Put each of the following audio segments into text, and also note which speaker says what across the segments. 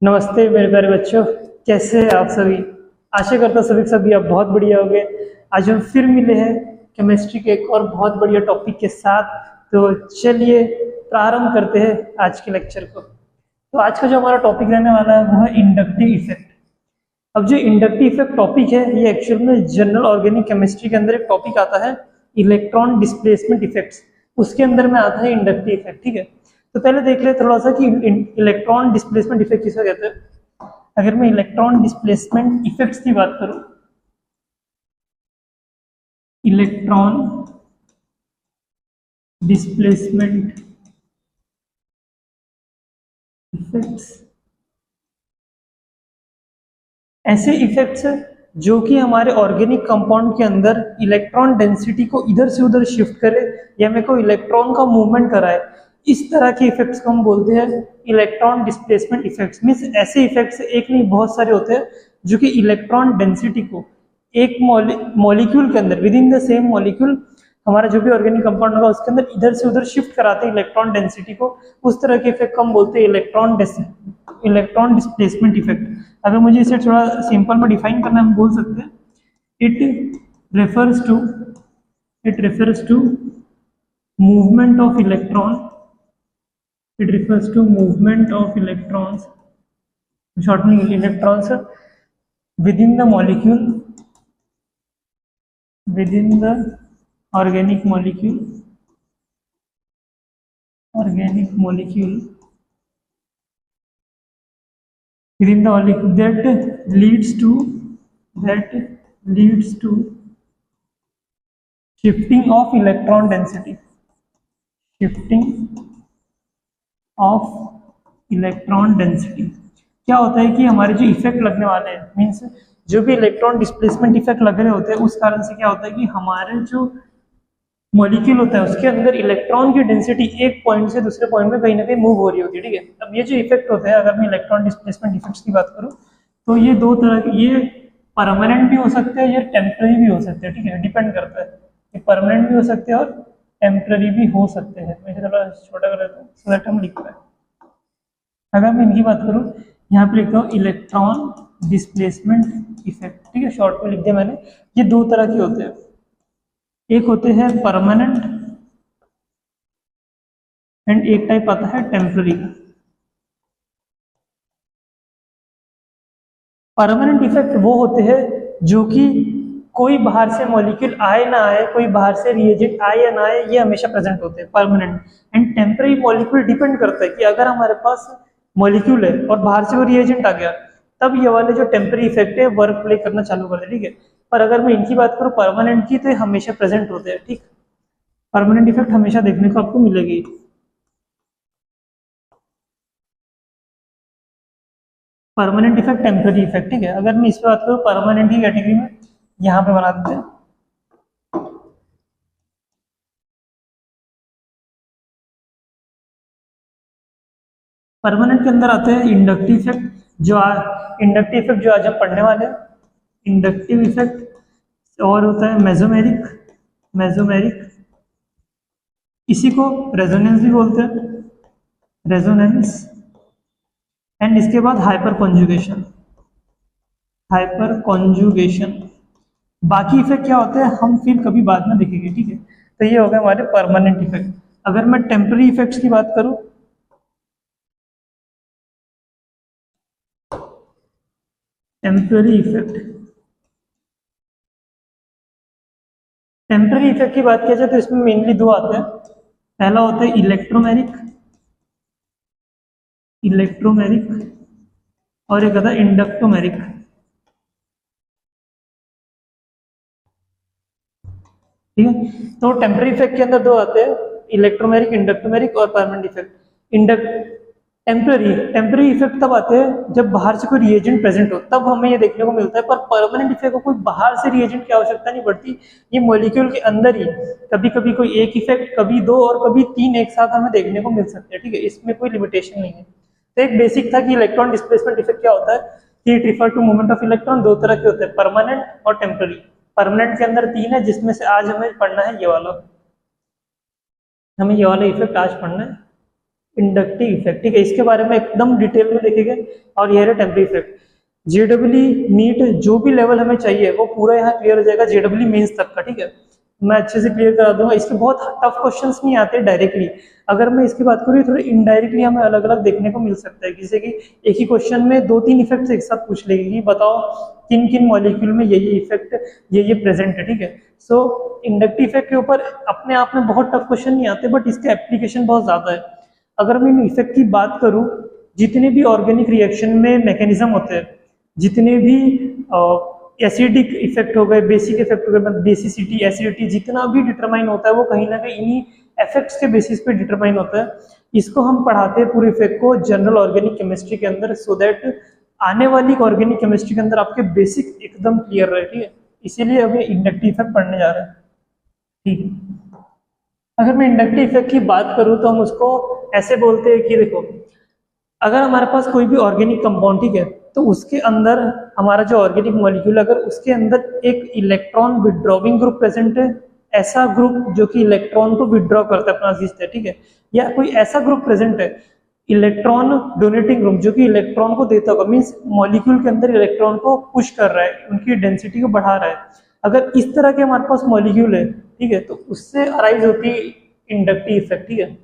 Speaker 1: नमस्ते मेरे प्यारे बच्चों, कैसे हैं आप सभी। आशा करता सभी सभी आप बहुत बढ़िया होंगे। आज हम फिर मिले हैं केमिस्ट्री के एक और बहुत बढ़िया टॉपिक के साथ। तो चलिए प्रारंभ करते हैं आज के लेक्चर को। तो आज का जो हमारा टॉपिक रहने वाला है वो है इंडक्टिव इफेक्ट। अब जो इंडक्टिव इफेक्ट टॉपिक है ये एक्चुअल में जनरल ऑर्गेनिक केमिस्ट्री के अंदर एक टॉपिक आता है, इलेक्ट्रॉन डिस्प्लेसमेंट इफेक्ट्स। उसके अंदर में आता है इंडक्टिव इफेक्ट। ठीक है, तो पहले देख ले थोड़ा सा कि इलेक्ट्रॉन डिस्प्लेसमेंट इफेक्ट किसे कहते हैं। अगर मैं इलेक्ट्रॉन डिस्प्लेसमेंट इफेक्ट्स की बात करूं, इलेक्ट्रॉन डिस्प्लेसमेंट इफेक्ट्स ऐसे इफेक्ट्स जो कि हमारे ऑर्गेनिक कंपाउंड के अंदर इलेक्ट्रॉन डेंसिटी को इधर से उधर शिफ्ट करे या मेरे को इलेक्ट्रॉन का मूवमेंट कराए, इस तरह के इफेक्ट्स को हम बोलते हैं इलेक्ट्रॉन डिस्प्लेसमेंट इफेक्ट्स। मींस ऐसे इफेक्ट्स एक नहीं बहुत सारे होते हैं जो कि इलेक्ट्रॉन डेंसिटी को एक मॉलिक्यूल के अंदर with in the same molecule हमारा जो भी ऑर्गेनिक कंपाउंड होगा उसके अंदर इधर से उधर शिफ्ट कराते हैं इलेक्ट्रॉन डेंसिटी को। उस तरह के इफेक्ट को हम बोलते हैं इलेक्ट्रॉन डिस्प्लेसमेंट इफेक्ट। अगर मुझे इसे थोड़ा सिंपल में डिफाइन करना हम बोल सकते हैं, it refers to movement of electrons, short में electrons within the organic molecule within the molecule that leads to shifting of electron density, क्या होता है कि हमारे जो इफेक्ट लगने वाले हैं, मीन्स जो भी इलेक्ट्रॉन डिस्प्लेसमेंट इफेक्ट लग रहे होते हैं उस कारण से क्या होता है कि हमारे जो मॉलिक्यूल होता है उसके अंदर इलेक्ट्रॉन की डेंसिटी एक पॉइंट से दूसरे पॉइंट में कहीं ना कहीं मूव हो रही होती है। ठीक है, अब ये जो इफेक्ट होता है, अगर मैं इलेक्ट्रॉन डिस्प्लेसमेंट इफेक्ट्स की बात करूं तो ये दो तरह के, ये परमानेंट भी हो सकते हैं, ये टेम्पररी भी हो सकते हैं। ठीक है, डिपेंड करता है, ये परमानेंट भी हो सकते हैं और टेम्पररी भी हो सकते हैं। मैं थोड़ा छोटा कर देता हूँ सो दैट हम लिख पाए। अगर मैं इनकी बात करूँ, यहाँ पे लिखता हूँ इलेक्ट्रॉन डिस्प्लेसमेंट इफेक्ट। ठीक है, शॉर्ट में लिख दिया मैंने। ये दो तरह के होते हैं, एक होते हैं परमानेंट एंड एक टाइप आता है टेम्पररी। परमानेंट इफेक्ट वो होते हैं जो कि कोई बाहर से मॉलिक्यूल आए ना आए, कोई बाहर से रिएजेंट आए या ना आए, ये हमेशा प्रेजेंट होते हैं permanent. And temporary molecule depend करता है कि अगर हमारे पास मॉलिक्यूल है और बाहर से वो रिएजेंट आ गया तब ये वाले जो टेम्पररी इफेक्ट है वर्क प्ले करना चालू कर दे। ठीक है, पर अगर मैं इनकी बात करूँ परमानेंट की तो ये हमेशा प्रेजेंट होते हैं। ठीक, परमानेंट इफेक्ट हमेशा देखने को आपको मिलेगी। Permanent effect, temporary effect. ठीक है, अगर मैं इस पर बात करूँ परमानेंट की कैटेगरी में यहाँ पे बना देते हैं। परमानेंट के अंदर आते हैं इंडक्टिव इफेक्ट, इंडक्टिव इफेक्ट जो आज हम पढ़ने वाले हैं, इंडक्टिव इफेक्ट। और होता है मेसोमेरिक, इसी को रेजोनेंस भी बोलते हैं, रेजोनेंस। एंड इसके बाद हाइपर कॉन्जुगेशन। बाकी इफेक्ट क्या होते हैं हम फिर कभी बाद में देखेंगे। ठीक है, तो ये हो गए हमारे परमानेंट इफेक्ट। अगर मैं टेम्पररी इफेक्ट्स की बात करूं, टेम्पररी इफेक्ट की बात किया जाए तो इसमें मेनली दो आते हैं। पहला होता है इलेक्ट्रोमेरिक और एक आता है इंडक्टोमेरिक। ठीक है, तो टेम्पररी इफेक्ट के अंदर दो आते हैं, इलेक्ट्रोमेरिक, इंडक्टोमेरिक और परमानेंट इफेक्ट। टेम्पररी इफेक्ट तब आते हैं जब बाहर से कोई रिएजेंट प्रेजेंट हो, तब हमें ये देखने को मिलता है। पर परमानेंट इफेक्ट को कोई बाहर से रिएजेंट की आवश्यकता नहीं पड़ती, ये मॉलिक्यूल के अंदर ही कभी कभी कोई एक इफेक्ट, कभी दो और कभी तीन एक साथ हमें देखने को मिल सकते हैं। ठीक है, इसमें कोई लिमिटेशन नहीं है। तो एक बेसिक था कि इलेक्ट्रॉन डिस्प्लेसमेंट इफेक्ट क्या होता है कि it refer to movement of electron. दो तरह के होते हैं, परमानेंट और टेम्पररी। परमानेंट के अंदर तीन है जिसमें से आज हमें पढ़ना है ये वाला, हमें ये वाला इफेक्ट आज पढ़ना है, इंडक्टिव इफेक्ट, ठीक है, इसके बारे में एकदम डिटेल में देखेंगे। और ये है टेम्परेरी इफेक्ट। जेडब्ल्यू नीट जो भी लेवल हमें चाहिए वो पूरा यहाँ क्लियर हो जाएगा जेडब्ल्यू मेंस तक का, ठीक है, मैं अच्छे से क्लियर करा दूंगा। इसके बहुत टफ क्वेश्चंस नहीं आते डायरेक्टली। अगर मैं इसकी बात करूँ थोड़ा इनडायरेक्टली हमें अलग अलग देखने को मिल सकता है, जैसे कि एक ही क्वेश्चन में 2-3 इफेक्ट्स एक साथ पूछ लेगी कि बताओ किन किन मॉलिक्यूल में ये इफेक्ट ये प्रेजेंट है, ठीक है। सो इंडक्टिव इफेक्ट के ऊपर अपने आप में बहुत टफ क्वेश्चन नहीं आते, बट इसके एप्लीकेशन बहुत ज्यादा है। अगर मैं इन इफेक्ट की बात करूं, जितने भी ऑर्गेनिक रिएक्शन में मैकेनिज्म होते हैं, जितने भी एसिडिक इफेक्ट हो गए, बेसिक इफेक्ट हो गए, मतलब बेसिसिटी, एसिडिटी, जितना भी डिटरमाइन होता है वो कहीं ना कहीं इन्हीं इफेक्ट्स के बेसिस पे डिटरमाइन होता है। इसको हम पढ़ाते हैं पूरे इफेक्ट को जनरल ऑर्गेनिक केमिस्ट्री के अंदर, सो दैट आने वाली ऑर्गेनिक केमिस्ट्री के अंदर आपके बेसिक एकदम क्लियर रहे, ठीक है। इसीलिए अभी इंडक्टिव इफेक्ट पढ़ने जा रहे हैं, ठीक है। अगर मैं इंडक्टिव इफेक्ट की बात करूं तो हम उसको ऐसे बोलते हैं कि देखो, अगर हमारे पास कोई भी ऑर्गेनिक कंपाउंड, ठीक है, तो उसके अंदर हमारा जो ऑर्गेनिक मॉलिक्यूल, अगर उसके अंदर एक इलेक्ट्रॉन विड्रॉविंग ग्रुप प्रेजेंट है, ऐसा ग्रुप जो कि इलेक्ट्रॉन को विड्रॉ करता है, अपना खींचता है, ठीक है, या कोई ऐसा ग्रुप प्रेजेंट है इलेक्ट्रॉन डोनेटिंग ग्रुप जो कि इलेक्ट्रॉन को देता होगा, मीन्स मॉलिक्यूल के अंदर इलेक्ट्रॉन को पुश कर रहा है, उनकी डेंसिटी को बढ़ा रहा है, अगर इस तरह के हमारे पास मॉलिक्यूल है, ठीक है, तो उससे अराइज होती है इंडक्टिव इफेक्ट, ठीक है।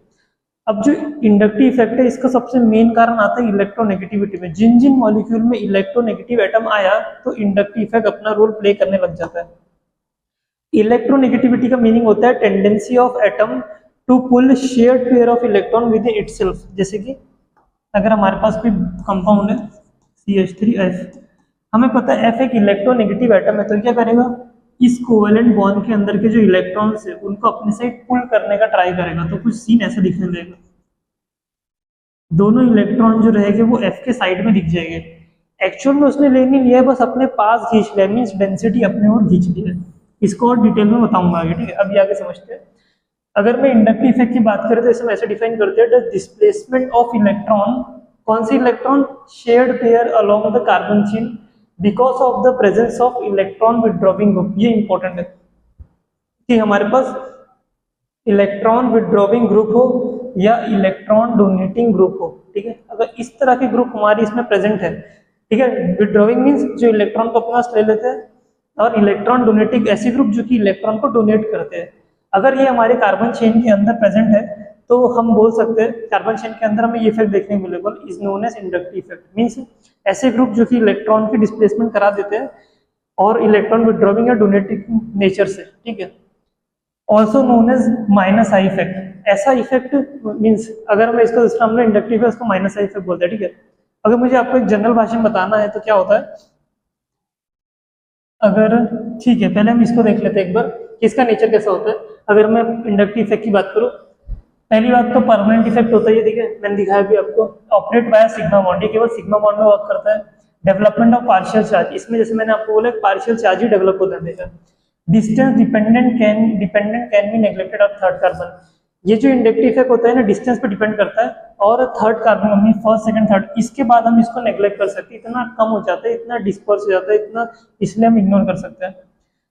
Speaker 1: अब जो इंडक्टिव इफेक्ट है इसका सबसे मेन कारण आता है इलेक्ट्रोनेगेटिविटी में। जिन जिन मॉलिक्यूल में इलेक्ट्रोनेगेटिव एटम आया तो इंडक्टिव इफेक्ट अपना रोल प्ले करने लग जाता है। इलेक्ट्रोनेगेटिविटी का मीनिंग होता है tendency of atom to pull shared pair of electron within itself. जैसे कि अगर हमारे पास कोई कंपाउंड है CH3F, हमें पता है F एक इलेक्ट्रोनेगेटिव एटम है, तो क्या करेगा, इस कोवेलेंट बॉन्ड के अंदर के जो इलेक्ट्रॉन्स है उनको अपने साइड पुल करने का ट्राई करेगा, तो कुछ सीन ऐसा दिखने देगा, दोनों इलेक्ट्रॉन जो रहेंगे वो F के साइड में दिख जाएंगे। एक्चुअल में उसने ले नहीं लिया है, बस अपने पास खींच लिया, मीन्स डेंसिटी अपने ओर खींच ली है। इसको और डिटेल में बताऊंगा आगे, ठीक है, अभी आगे समझते हैं। अगर मैं इंडक्टिव इफेक्ट की बात करें तो इसे हम ऐसे डिफाइन करते हैं, द डिस्प्लेसमेंट ऑफ इलेक्ट्रॉन, कौन सी electron, shared pair along the carbon chain because of the presence of electron withdrawing group. ये इंपॉर्टेंट है कि हमारे पास इलेक्ट्रॉन विड्रॉविंग ग्रुप हो या इलेक्ट्रॉन डोनेटिंग ग्रुप हो, ठीक है, अगर इस तरह के ग्रुप हमारे इसमें प्रेजेंट है, ठीक है, विड्रॉविंग मीन्स जो इलेक्ट्रॉन को अपने पास ले लेते हैं, और इलेक्ट्रॉन डोनेटिंग ऐसे ग्रुप जो कि इलेक्ट्रॉन को डोनेट करते हैं, अगर ये हमारे कार्बन चेन के अंदर प्रेजेंट है तो हम बोल सकते हैं कार्बन चेन के अंदर हमें ये इफेक्ट देखने को मिलेगा, is known as inductive effect. Means ऐसे ग्रुप जो कि इलेक्ट्रॉन की डिस्प्लेसमेंट करा देते हैं और इलेक्ट्रॉन विड्रॉविंग या डोनेटिंग नेचर से, ठीक है। Also known as minus I effect. ऐसा इफेक्ट मींस अगर मैं इसको दूसरा हमने इंडक्टिव है उसको माइनस आई इफेक्ट बोलते हैं, ठीक है। अगर मुझे आपको एक जनरल भाषा में बताना है तो क्या होता है, अगर ठीक है पहले हम इसको देख लेते हैं एक बार कि इसका नेचर कैसा होता है। अगर मैं इंडक्टिव इफेक्ट की बात करूं, पहली बात तो परमानेंट इफेक्ट होता है, ये देखिए मैंने दिखाया भी आपको, ऑपरेट बाय सिग्मा बॉन्ड, ये केवल सिग्मा बॉन्ड में वर्क करता है। डेवलपमेंट ऑफ पार्शियल चार्ज, इसमें जैसे मैंने आपको बोला पार्शियल चार्ज ही डेवलप होता है। Distance dependent can be neglected of third carbon. ये जो इंडक्टिव इफेक्ट होता है ना डिस्टेंस पे डिपेंड करता है, और थर्ड कार्बन में फर्स्ट सेकंड थर्ड, इसके बाद हम इसको नेग्लेक्ट कर सकते हैं, इतना कम हो जाता है, इतना डिस्पर्स हो जाता है, इतना, इसलिए हम इग्नोर कर सकते हैं।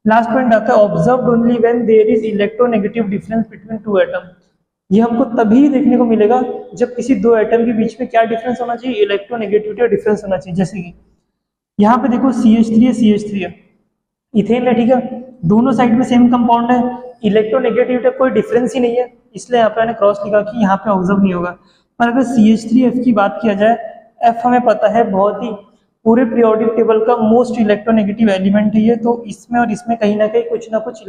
Speaker 1: लास्ट पॉइंट आता है observed only when there is electronegative difference between two atom. ये हमको तभी देखने को मिलेगा जब किसी दो एटम के बीच में क्या डिफरेंस होना चाहिए, इलेक्ट्रोनेगेटिविटी का डिफरेंस होना चाहिए। जैसे कि यहाँ पे देखो CH3 है, इथेन है, ठीक है, दोनों साइड में सेम कंपाउंड है, इलेक्ट्रोनेगेटिविटी का कोई डिफरेंस ही नहीं है, इसलिए यहाँ पे मैंने क्रॉस लिखा कि यहाँ पे ऑब्जर्व नहीं होगा। पर अगर CH3F की बात किया जाए, F हमें पता है बहुत ही पूरे पीरियोडिक टेबल का मोस्ट इलेक्ट्रोनेगेटिव एलिमेंट है ये, तो इसमें और इसमें कहीं ना कुछ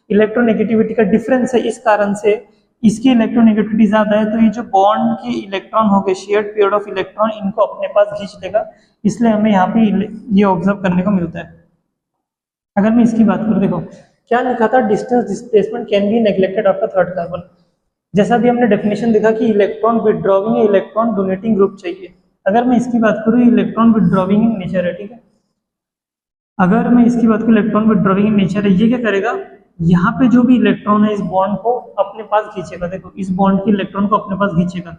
Speaker 1: इलेक्ट्रोनेगेटिविटी का डिफरेंस है, इस कारण से इसकी इलेक्ट्रोनेगेटिविटी ज्यादा है, तो ये जो बॉन्ड के इलेक्ट्रॉन हो गए, शेयर्ड पेयर ऑफ इलेक्ट्रॉन, इनको अपने पास खींच लेगा, इसलिए हमें यहाँ पे ये ऑब्जर्व करने को मिलता है। अगर मैं इसकी बात करूँ, देखो क्या लिखा था, distance displacement can be neglected after third carbon. जैसा भी हमने डेफिनेशन देखा कि इलेक्ट्रॉन विड्रॉविंग या इलेक्ट्रॉन डोनेटिंग ग्रुप चाहिए। अगर मैं इसकी बात करूँ, इलेक्ट्रॉन विड्रॉविंग इन नेचर है, ठीक है, अगर मैं इसकी बात करूँ इलेक्ट्रॉन विड्रॉविंग इन नेचर है, ये क्या करेगा, यहाँ पे जो भी इलेक्ट्रॉन है इस बॉन्ड को अपने पास खींचेगा, देखो इस बॉन्ड के इलेक्ट्रॉन को अपने पास खींचेगा।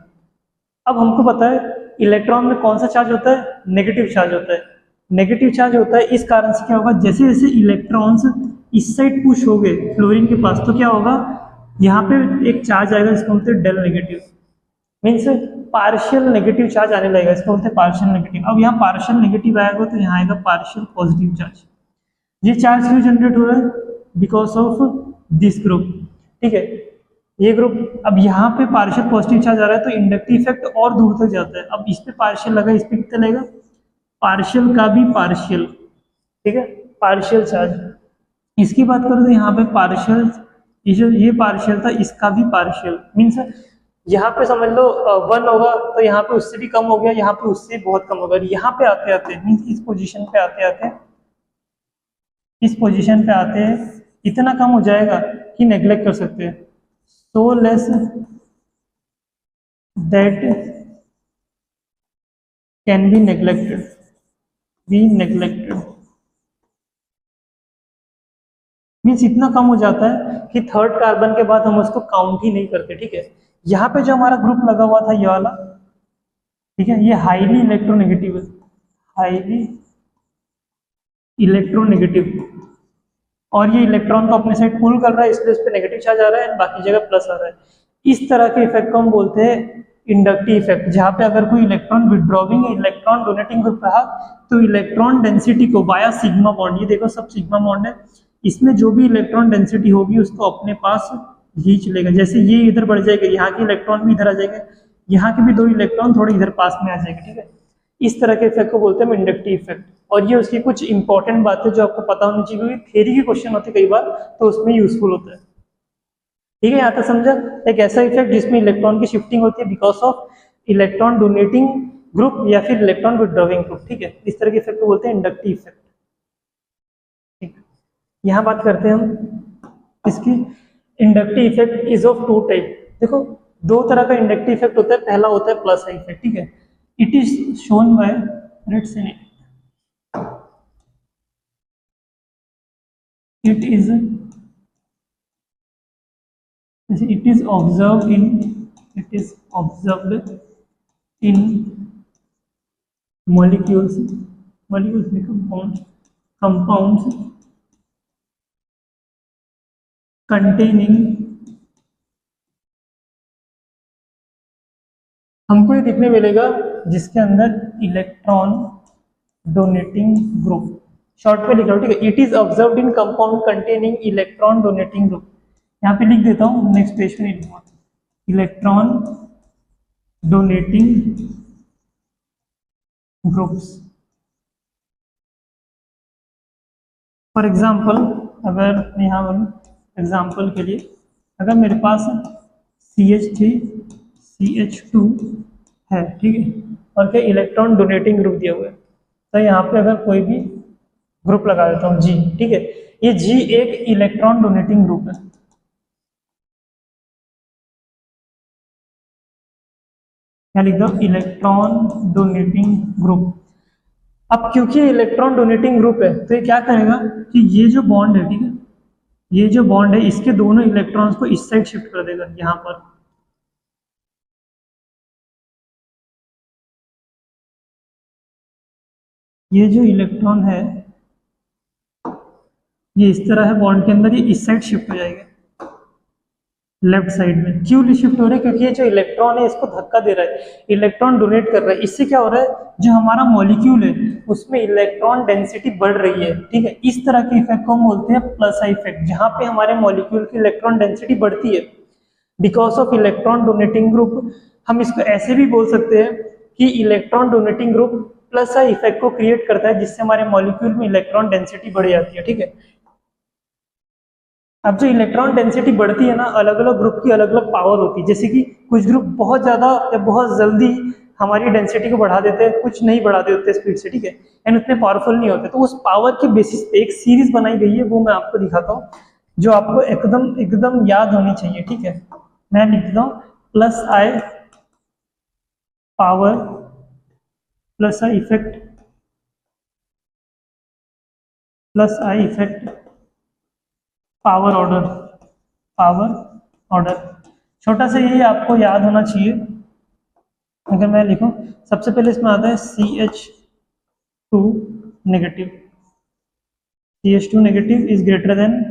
Speaker 1: अब हमको पता है इलेक्ट्रॉन में कौन सा चार्ज होता है, नेगेटिव चार्ज होता है। नेगेटिव चार्ज होता है, इस कारण से क्या होगा, जैसे जैसे इलेक्ट्रॉन्स इस साइड पुश हो गए फ्लोरीन के पास, तो क्या होगा, यहाँ पे एक चार्ज आएगा जिसको बोलते हैं del negative. Means partial negative charge आने लगेगा, इसको बोलते हैं पार्शियल नेगेटिव। अब यहाँ पार्शियल नेगेटिव आएगा तो यहाँ आएगा पार्शियल पॉजिटिव चार्ज। ये चार्ज क्यों जनरेट हो रहा है? बिकॉज ऑफ दिस ग्रुप, ठीक है, ये ग्रुप। अब यहाँ पे पार्शियल पॉजिटिव चार्ज आ रहा है तो इंडक्टिव इफेक्ट और दूर तक जाता है। अब इस पे पार्शियल लगा, इस पे कितना लगेगा? पार्शियल का भी पार्शियल, ठीक है, पार्शियल चार्ज। इसकी बात करो तो यहाँ पे पार्शियल, ये पार्शियल था, इसका भी पार्शियल। मीन्स यहाँ पे समझ लो 1 होगा तो यहाँ पे उससे भी कम हो गया, यहाँ पे उससे बहुत कम होगा। यहाँ पे आते आते मीन्स इस पोजीशन पे आते आते, इस पोजीशन पे आते हैं इतना कम हो जाएगा कि नेग्लेक्ट कर सकते हैं। So less that can be neglected, means इतना कम हो जाता है कि थर्ड कार्बन के बाद हम उसको काउंट ही नहीं करते, ठीक है। यहाँ पे जो हमारा ग्रुप लगा हुआ था ये वाला, ठीक है, ये हाईली इलेक्ट्रोनेगेटिव है, हाईली इलेक्ट्रोनेगेटिव, और ये इलेक्ट्रॉन को अपने साइड पुल कर रहा है, इसलिए इस पे नेगेटिव चार्ज आ रहा है, बाकी जगह प्लस आ रहा है। इस तरह के इफेक्ट को हम बोलते हैं इंडक्टिव इफेक्ट, जहाँ पे अगर कोई electron withdrawing electron donating group रहा तो इलेक्ट्रॉन डेंसिटी को वाया सिग्मा बॉन्ड, ये देखो सब सिग्मा बॉन्ड है, इसमें जो भी इलेक्ट्रॉन डेंसिटी होगी उसको अपने पास खींच लेगा। जैसे ये इधर बढ़ जाएगा, यहाँ के इलेक्ट्रॉन भी इधर आ जाएंगे, यहाँ के भी 2 इलेक्ट्रॉन थोड़े इधर पास में आ जाएंगे, ठीक है। इस तरह के इफेक्ट को बोलते हैं इंडक्टिव इफेक्ट। और ये उसकी कुछ इंपॉर्टेंट बातें जो आपको पता होनी चाहिए, क्योंकि थ्योरी के क्वेश्चन होते कई बार तो उसमें यूजफुल होता है, ठीक है। यहाँ तक समझा? एक ऐसा इफेक्ट जिसमें इलेक्ट्रॉन की शिफ्टिंग होती है because of electron donating group या फिर इलेक्ट्रॉन विड्रॉविंग ग्रुप, ठीक है। इस तरह के इफेक्ट को बोलते हैं इंडक्टिव इफेक्ट, ठीक। यहाँ बात करते हैं हम इसकी। Inductive effect is of 2 type. देखो 2 तरह का इंडक्टिव इफेक्ट होता है, पहला होता है प्लस आई इफेक्ट, ठीक है। It is shown by let's say it is observed in molecules में compounds containing, हमको ये दिखने मिलेगा जिसके अंदर इलेक्ट्रॉन डोनेटिंग ग्रुप, शॉर्ट पे लिख रहा हूँ, ठीक है। It is observed in compound containing electron donating group, यहाँ पे लिख देता हूँ, नेक्स्ट पेज पे नहीं लिखूंगा, electron donating groups. For example, अगर यहाँ एग्जाम्पल के लिए अगर मेरे पास CH3 CH2 है, ठीक है, और क्या इलेक्ट्रॉन डोनेटिंग ग्रुप दिया हुआ है, तो यहाँ पे अगर कोई भी ग्रुप लगा देता हूँ G, ठीक है। ये G एक इलेक्ट्रॉन डोनेटिंग ग्रुप है, क्या लिख दो? Electron donating group. अब क्योंकि इलेक्ट्रॉन डोनेटिंग ग्रुप है तो ये क्या करेगा कि ये जो बॉन्ड है, ठीक है, ये जो बॉन्ड है इसके दोनों इलेक्ट्रॉन्स को इस साइड शिफ्ट कर देगा, यहाँ पर। ये जो इलेक्ट्रॉन है ये इस तरह है बॉन्ड के अंदर, ये इस साइड शिफ्ट हो जाएगा लेफ्ट साइड में। क्यों शिफ्ट हो रहा है? क्योंकि ये जो इलेक्ट्रॉन है इसको धक्का दे रहा है, इलेक्ट्रॉन डोनेट कर रहा है। इससे क्या हो रहा है, जो हमारा मॉलिक्यूल है उसमें इलेक्ट्रॉन डेंसिटी बढ़ रही है, ठीक है। इस तरह के इफेक्ट को हम बोलते हैं प्लस आई इफेक्ट, जहां पे हमारे मॉलिक्यूल की इलेक्ट्रॉन डेंसिटी बढ़ती है because of electron donating group. हम इसको ऐसे भी बोल सकते हैं कि electron donating group plus I effect को क्रिएट करता है, जिससे हमारे मॉलिक्यूल में इलेक्ट्रॉन डेंसिटी बढ़ जाती है, ठीक है। अब जो इलेक्ट्रॉन डेंसिटी बढ़ती है ना, अलग अलग ग्रुप की अलग अलग पावर होती है। जैसे कि कुछ ग्रुप बहुत ज्यादा या बहुत जल्दी हमारी डेंसिटी को बढ़ा देते हैं, कुछ नहीं बढ़ाते होते स्पीड से, ठीक है, एंड उतने पावरफुल नहीं होते। तो उस पावर के बेसिस पे एक सीरीज बनाई गई है, वो मैं आपको दिखाता हूँ, जो आपको एकदम एकदम याद होनी चाहिए, ठीक है। मैं लिख देता हूँ plus I power plus I effect plus I effect power order. छोटा सा ये आपको याद होना चाहिए। अगर मैं लिखूं, सबसे पहले इसमें आता है CH2 negative, CH2 negative is greater than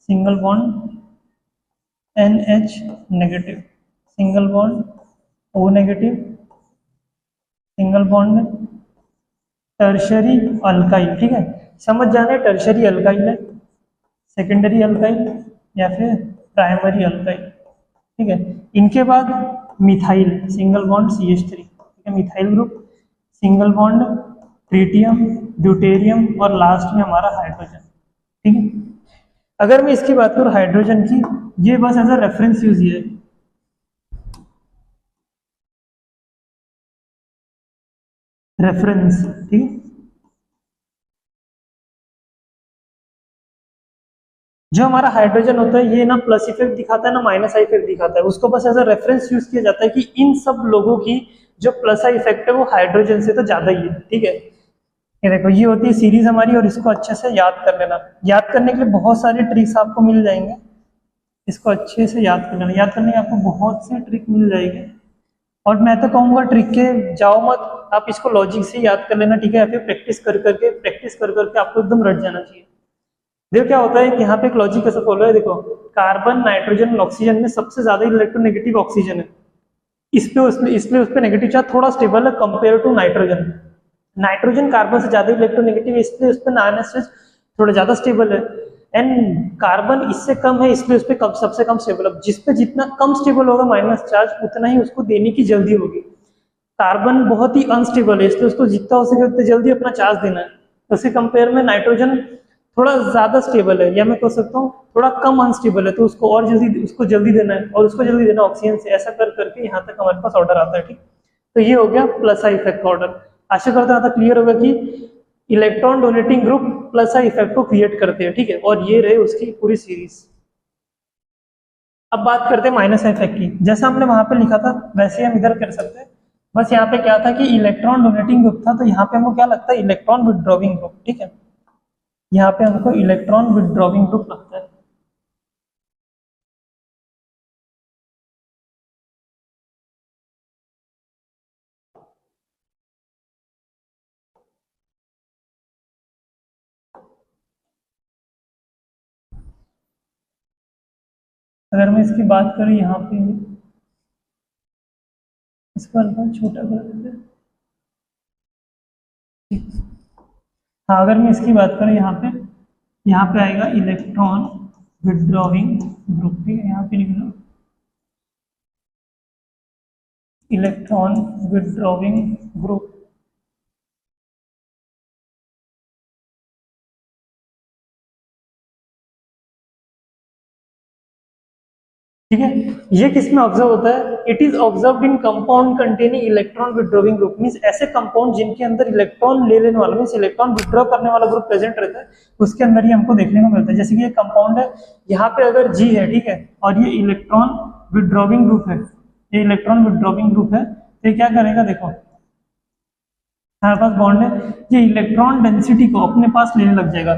Speaker 1: single bond NH negative, single bond O negative, single bond tertiary alkyl, ठीक है, समझ जाने टर्शरी अल्काइल है, सेकेंडरी अल्काइल या फिर प्राइमरी अल्काइल, ठीक है। इनके बाद मिथाइल, सिंगल बॉन्ड CH3, ठीक है, methyl group, single bond tritium, deuterium और लास्ट में हमारा हाइड्रोजन, ठीक है। अगर मैं इसकी बात करूं हाइड्रोजन की, ये बस एज अ रेफरेंस यूज है, रेफरेंस, ठीक है। जो हमारा हाइड्रोजन होता है ये ना प्लस इफेक्ट दिखाता है ना माइनस आई इफेक्ट दिखाता है, उसको बस एज अ रेफरेंस यूज किया जाता है कि इन सब लोगों की जो प्लस आई इफेक्ट है वो हाइड्रोजन से तो ज्यादा ही है, ठीक है। ये देखो ये होती है सीरीज हमारी, और इसको अच्छे से याद कर लेना। याद करने के लिए बहुत सारे ट्रिक्स आपको मिल जाएंगे, इसको अच्छे से याद कर लेना। याद करने के आपको बहुत से ट्रिक मिल जाएंगे, और मैं तो कहूँगा ट्रिक के जाओ मत, आप इसको लॉजिक से याद कर लेना, ठीक है, या फिर प्रैक्टिस कर करके आपको एकदम रट जाना चाहिए। देखो क्या होता है कि यहाँ पे एक लॉजिक कैसे फॉलो है, देखो कार्बन नाइट्रोजन और ऑक्सीजन में सबसे ज्यादा इलेक्ट्रोनेगेटिव ऑक्सीजन है, इसलिए उस पे नेगेटिव चार्ज थोड़ा स्टेबल है compare to nitrogen. Nitrogen carbon से ज्यादा इलेक्ट्रोनेगेटिव है, इसलिए उस पर आयन चार्ज थोड़ा ज्यादा स्टेबल है, एंड कार्बन इससे कम है, इसलिए उस पर सबसे कम स्टेबल है। जिस पे जितना कम स्टेबल होगा माइनस चार्ज, उतना ही उसको देने की जल्दी होगी। कार्बन बहुत ही अनस्टेबल है, इसलिए उसको जितना हो सके उतना जल्दी अपना चार्ज देना है। उसके कंपेयर में नाइट्रोजन थोड़ा ज्यादा स्टेबल है, या मैं कह सकता हूँ थोड़ा कम अनस्टेबल है, तो उसको और जल्दी उसको जल्दी देना है, और उसको जल्दी देना ऑक्सीजन से। ऐसा कर करके यहाँ तक हमारे पास ऑर्डर आता है, ठीक। तो ये हो गया प्लस आई इफेक्ट का ऑर्डर। आशा करता हूँ क्लियर होगा कि electron donating group plus I effect को क्रिएट करते हैं, ठीक है। और ये रहे उसकी पूरी सीरीज। अब बात करते हैं माइनस आई इफेक्ट की। जैसा हमने वहां पे लिखा था वैसे हम इधर कर सकते हैं। बस यहाँ पे क्या था कि इलेक्ट्रॉन डोनेटिंग ग्रुप था, तो यहाँ पे हमको क्या लगता है इलेक्ट्रॉन विथड्रॉविंग ग्रुप, ठीक है। यहाँ पे हमको इलेक्ट्रॉन विथड्रॉविंग ग्रुप लगता है। अगर मैं इसकी बात करूँ यहाँ पे, इसको हल्का छोटा कर देते हैं, हाँ। अगर मैं इसकी बात करूँ यहाँ पे आएगा इलेक्ट्रॉन विथड्रॉविंग ग्रुप, ठीक है। यहाँ पे लिख लो इलेक्ट्रॉन विथड्रॉविंग ग्रुप, ठीक है। ये किस में ऑब्जर्व होता है? It is observed in compound containing electron withdrawing group, means ऐसे कंपाउंड जिनके अंदर इलेक्ट्रॉन ले लेने वाला, मींस इलेक्ट्रॉन विथड्रॉ करने वाला ग्रुप प्रेजेंट रहता है, उसके अंदर ही हमको देखने को मिलता है। जैसे कि ये कंपाउंड है, यहाँ पे अगर G है, ठीक है, और ये इलेक्ट्रॉन विथड्रॉविंग ग्रुप है, ये इलेक्ट्रॉन विथड्रॉविंग ग्रुप है, तो ये क्या करेगा, देखो हमारे पास बॉन्ड है, ये इलेक्ट्रॉन डेंसिटी को अपने पास लेने लग जाएगा।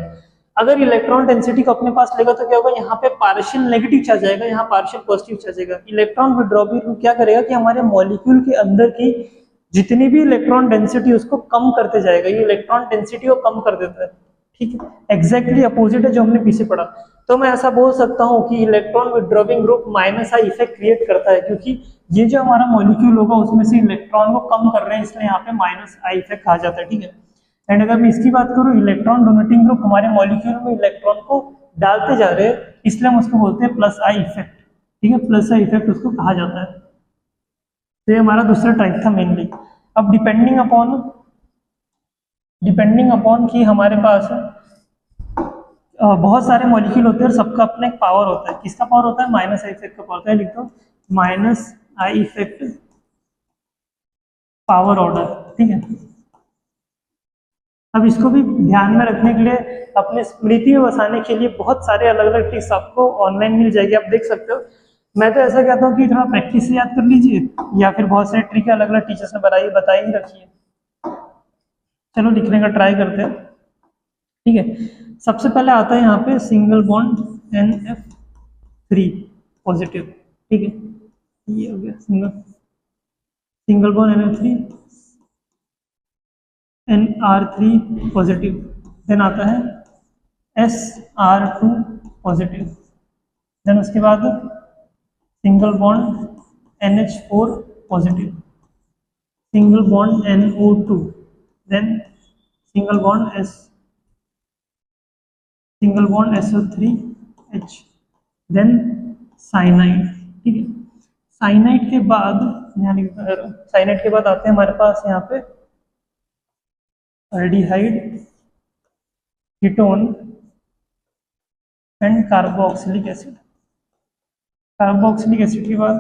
Speaker 1: अगर इलेक्ट्रॉन डेंसिटी को अपने पास लेगा तो क्या होगा, यहाँ पे पार्शियल नेगेटिव चार्ज आएगा, यहाँ पार्शियल पॉजिटिव चार्ज आएगा। इलेक्ट्रॉन विथड्रॉविंग क्या करेगा कि हमारे मॉलिक्यूल के अंदर की जितनी भी इलेक्ट्रॉन डेंसिटी उसको कम करते जाएगा, ये इलेक्ट्रॉन डेंसिटी को कम कर देता है, ठीक है। एग्जैक्टली अपोजिट है जो हमने पीछे पढ़ा। तो मैं ऐसा बोल सकता हूँ कि electron withdrawing group minus I effect create करता है, क्योंकि ये जो हमारा मॉलिक्यूल होगा उसमें से इलेक्ट्रॉन को कम कर रहे हैं, इसलिए यहाँ पे माइनस आई इफेक्ट कहा जाता है, ठीक है। एंड अगर मैं इसकी बात करूँ, इलेक्ट्रॉन डोनेटिंग ग्रुप हमारे मॉलिक्यूल में इलेक्ट्रॉन को डालते जा रहे हैं, इसलिए हम उसको बोलते हैं प्लस आई इफेक्ट, ठीक है। प्लस आई इफेक्ट उसको कहा जाता है। तो ये हमारा दूसरा टाइप था मेनली। अब डिपेंडिंग अपॉन कि हमारे पास बहुत सारे मॉलिक्यूल होते हैं और सबका अपना एक पावर होता है। किसका पावर होता है? माइनस आई इफेक्ट का पावर होता है। लिख दो minus I effect power order, ठीक है। अब इसको भी ध्यान में रखने के लिए, अपने स्मृति में बसाने के लिए बहुत सारे अलग अलग ट्रिक्स आपको ऑनलाइन मिल जाएगी, आप देख सकते हो। मैं तो ऐसा कहता हूँ कि थोड़ा प्रैक्टिस से याद कर लीजिए, या फिर बहुत सारे ट्रिक अलग अलग टीचर्स ने बताई ही रखी है। चलो लिखने का ट्राई करते हैं, ठीक है। सबसे पहले आता है यहाँ पे सिंगल बॉन्ड NF3 पॉजिटिव, ठीक है। ये हो गया single bond NF3 NR3 positive. Then आता है SR2 पॉजिटिव। देन उसके बाद single bond NH4 positive, single bond NO2, then single bond SO3H, then cyanide। ठीक है, साइनाइड के बाद साइनाइड के बाद आते हैं हमारे पास यहाँ पे aldehyde, ketone and carboxylic acid. Carboxylic acid के बाद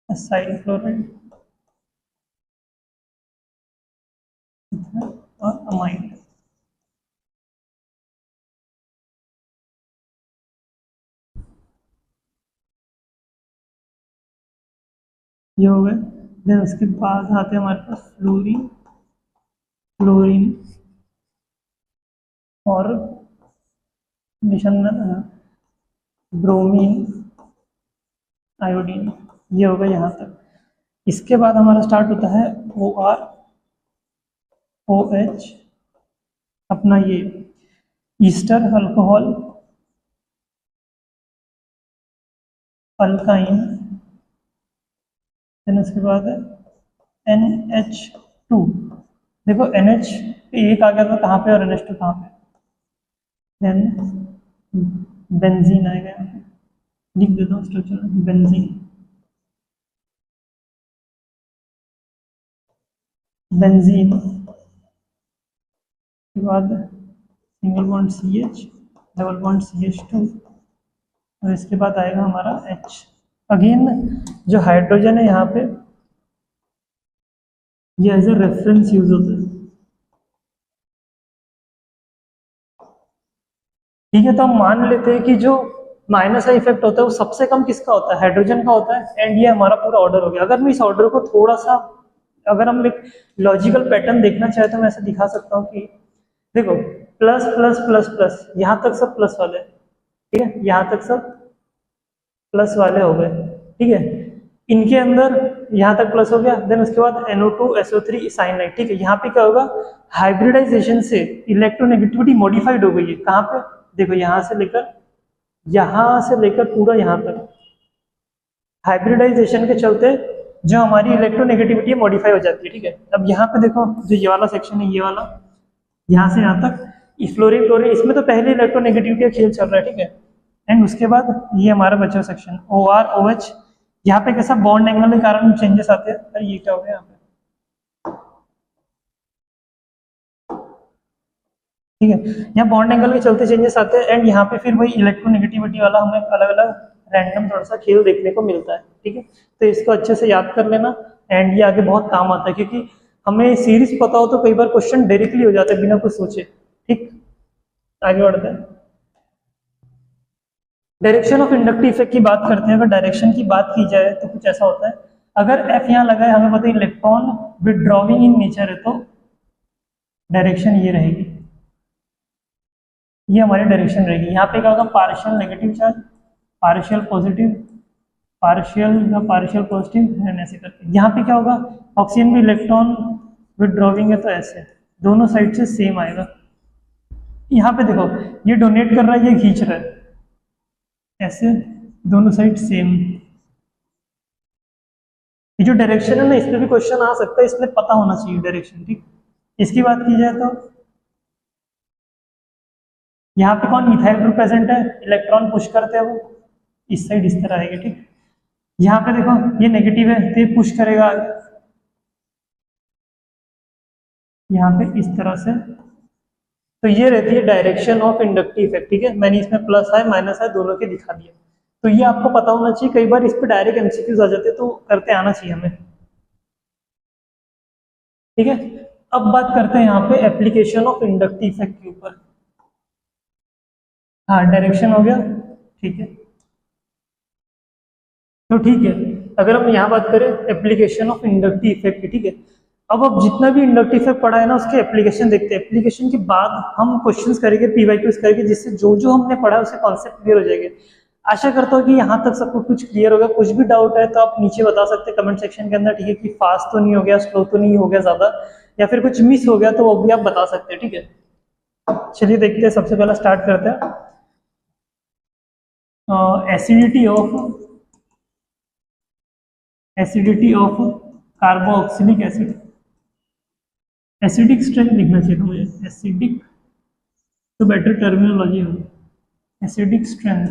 Speaker 1: एसाइल क्लोराइड और अमाइड। ये हो गए। देन उसके बाद आते हैं हमारे पास फ्लोरीन, क्लोरीन और निशान ब्रोमीन, आयोडीन। ये होगा यहाँ तक। इसके बाद हमारा स्टार्ट होता है OR, OH, अपना ये ईस्टर अल्कोहल, अल्काइन, देन उसके बाद NH2। देखो NH एक आ गया था कहाँ पे और NH2 कहाँ पे, देन बेंजीन आएगा यहाँ पे, लिख देता हूँ स्ट्रक्चर, बेंजीन, बेंजीन के बाद single bond CH, double bond CH2 और इसके बाद आएगा हमारा H। अगेन जो हाइड्रोजन है यहाँ पे ये एज ए रेफरेंस यूज होता है। ठीक है, तो हम मान लेते हैं कि जो माइनस का इफेक्ट होता है वो सबसे कम किसका होता है, हाइड्रोजन का होता है। एंड ये हमारा पूरा ऑर्डर हो गया। अगर मैं इस ऑर्डर को थोड़ा सा, अगर हम एक लॉजिकल पैटर्न देखना चाहे तो मैं ऐसे दिखा सकता हूँ कि देखो प्लस प्लस प्लस प्लस, यहाँ तक सब प्लस वाले, ठीक है, यहाँ तक सब प्लस वाले हो गए। ठीक है, इनके अंदर यहाँ तक प्लस हो गया। देन उसके बाद NO2 SO3 साइनाइड। ठीक है, यहाँ पे क्या होगा, हाइब्रिडाइजेशन से इलेक्ट्रोनेगेटिविटी मॉडिफाइड हो गई है। कहाँ पे, देखो यहाँ से लेकर पूरा यहाँ तक हाइब्रिडाइजेशन के चलते जो हमारी इलेक्ट्रोनेगेटिविटी मॉडिफाई हो जाती है। ठीक है, अब यहाँ पे देखो जो ये वाला सेक्शन है, ये वाला यहाँ से यहाँ तक फ्लोरीन क्लोरीन, इसमें तो पहले इलेक्ट्रोनेगेटिविटी का खेल चल रहा है। ठीक है, एंड उसके बाद ये हमारा बचा सेक्शन OR OH। यहाँ पे कैसा बॉन्ड एंगल के कारण चेंजेस आते हैं। अरे ये क्या हो गया यहाँ पे, ठीक है, यहाँ बॉन्ड एंगल के चलते चेंजेस आते हैं। एंड यहाँ पे फिर वही इलेक्ट्रोनेगेटिविटी वाला हमें अलग अलग रैंडम थोड़ा सा खेल देखने को मिलता है। ठीक है, तो इसको अच्छे से याद कर लेना एंड ये आगे बहुत काम आता है, क्योंकि हमें सीरीज पता हो तो कई बार क्वेश्चन डायरेक्टली हो जाते हैं बिना कुछ सोचे। ठीक, आगे बढ़ते हैं। डायरेक्शन ऑफ इंडक्टिव इफेक्ट की बात करते हैं। अगर डायरेक्शन की बात की जाए तो कुछ ऐसा होता है, अगर F यहाँ लगा है, हमें पता है इलेक्ट्रॉन विथड्रॉइंग इन नेचर है, तो डायरेक्शन ये रहेगी, ये हमारी डायरेक्शन रहेगी। यहाँ पे क्या होगा, partial negative charge, partial positive, partial positive and ऐसे करके। यहाँ पे क्या होगा, ऑक्सीजन में इलेक्ट्रॉन विथड्रॉइंग है तो ऐसे दोनों साइड से सेम आएगा। यहाँ पे देखो ये डोनेट कर रहा है, ये खींच रहा है, ऐसे दोनों साइड सेम। ये जो डायरेक्शन है ना, इस पे भी क्वेश्चन आ सकता है, इसलिए पता होना चाहिए डायरेक्शन। ठीक, इसकी बात की जाए तो यहाँ पे कौन, मिथाइल ग्रुप प्रेजेंट है, इलेक्ट्रॉन पुश करते हैं वो इस साइड इस तरह आएगा। ठीक, यहाँ पे देखो ये नेगेटिव है तो ये पुश करेगा आगे, यहाँ पे इस तरह से। तो ये रहती है डायरेक्शन ऑफ इंडक्टिव इफेक्ट। ठीक है, मैंने इसमें प्लस है माइनस है दोनों के दिखा दिया, तो ये आपको पता होना चाहिए। कई बार इस पे डायरेक्ट MCQs आ जाते हैं, तो करते आना चाहिए हमें। ठीक है, अब बात करते हैं यहाँ पे एप्लीकेशन ऑफ इंडक्टिव इफेक्ट के ऊपर। हाँ, डायरेक्शन हो गया। ठीक है, तो ठीक है, अगर हम यहाँ बात करें एप्लीकेशन ऑफ इंडक्टिव इफेक्ट की। ठीक है, अब जितना भी इंडक्टिव इफेक्ट पढ़ा है ना, उसके एप्लीकेशन देखते हैं। एप्लीकेशन के बाद हम क्वेश्चंस करेंगे, PYQs करेंगे, जिससे जो जो हमने पढ़ा है उससे कॉन्सेप्ट क्लियर हो जाएंगे। आशा करता हूँ कि यहाँ तक सबको कुछ क्लियर होगा। कुछ भी डाउट है तो आप नीचे बता सकते हैं कमेंट सेक्शन के अंदर। ठीक है, कि फास्ट तो नहीं हो गया, स्लो तो नहीं हो गया ज्यादा, या फिर कुछ मिस हो गया तो वो भी आप बता सकते हैं। ठीक है, चलिए देखते हैं। सबसे पहला स्टार्ट करते हैं acidity of acidity of carboxylic acid, acidic strength लिखना चाहिए था मुझे, एसिडिक तो बेटर टर्मिनोलॉजी होगी, acidic strength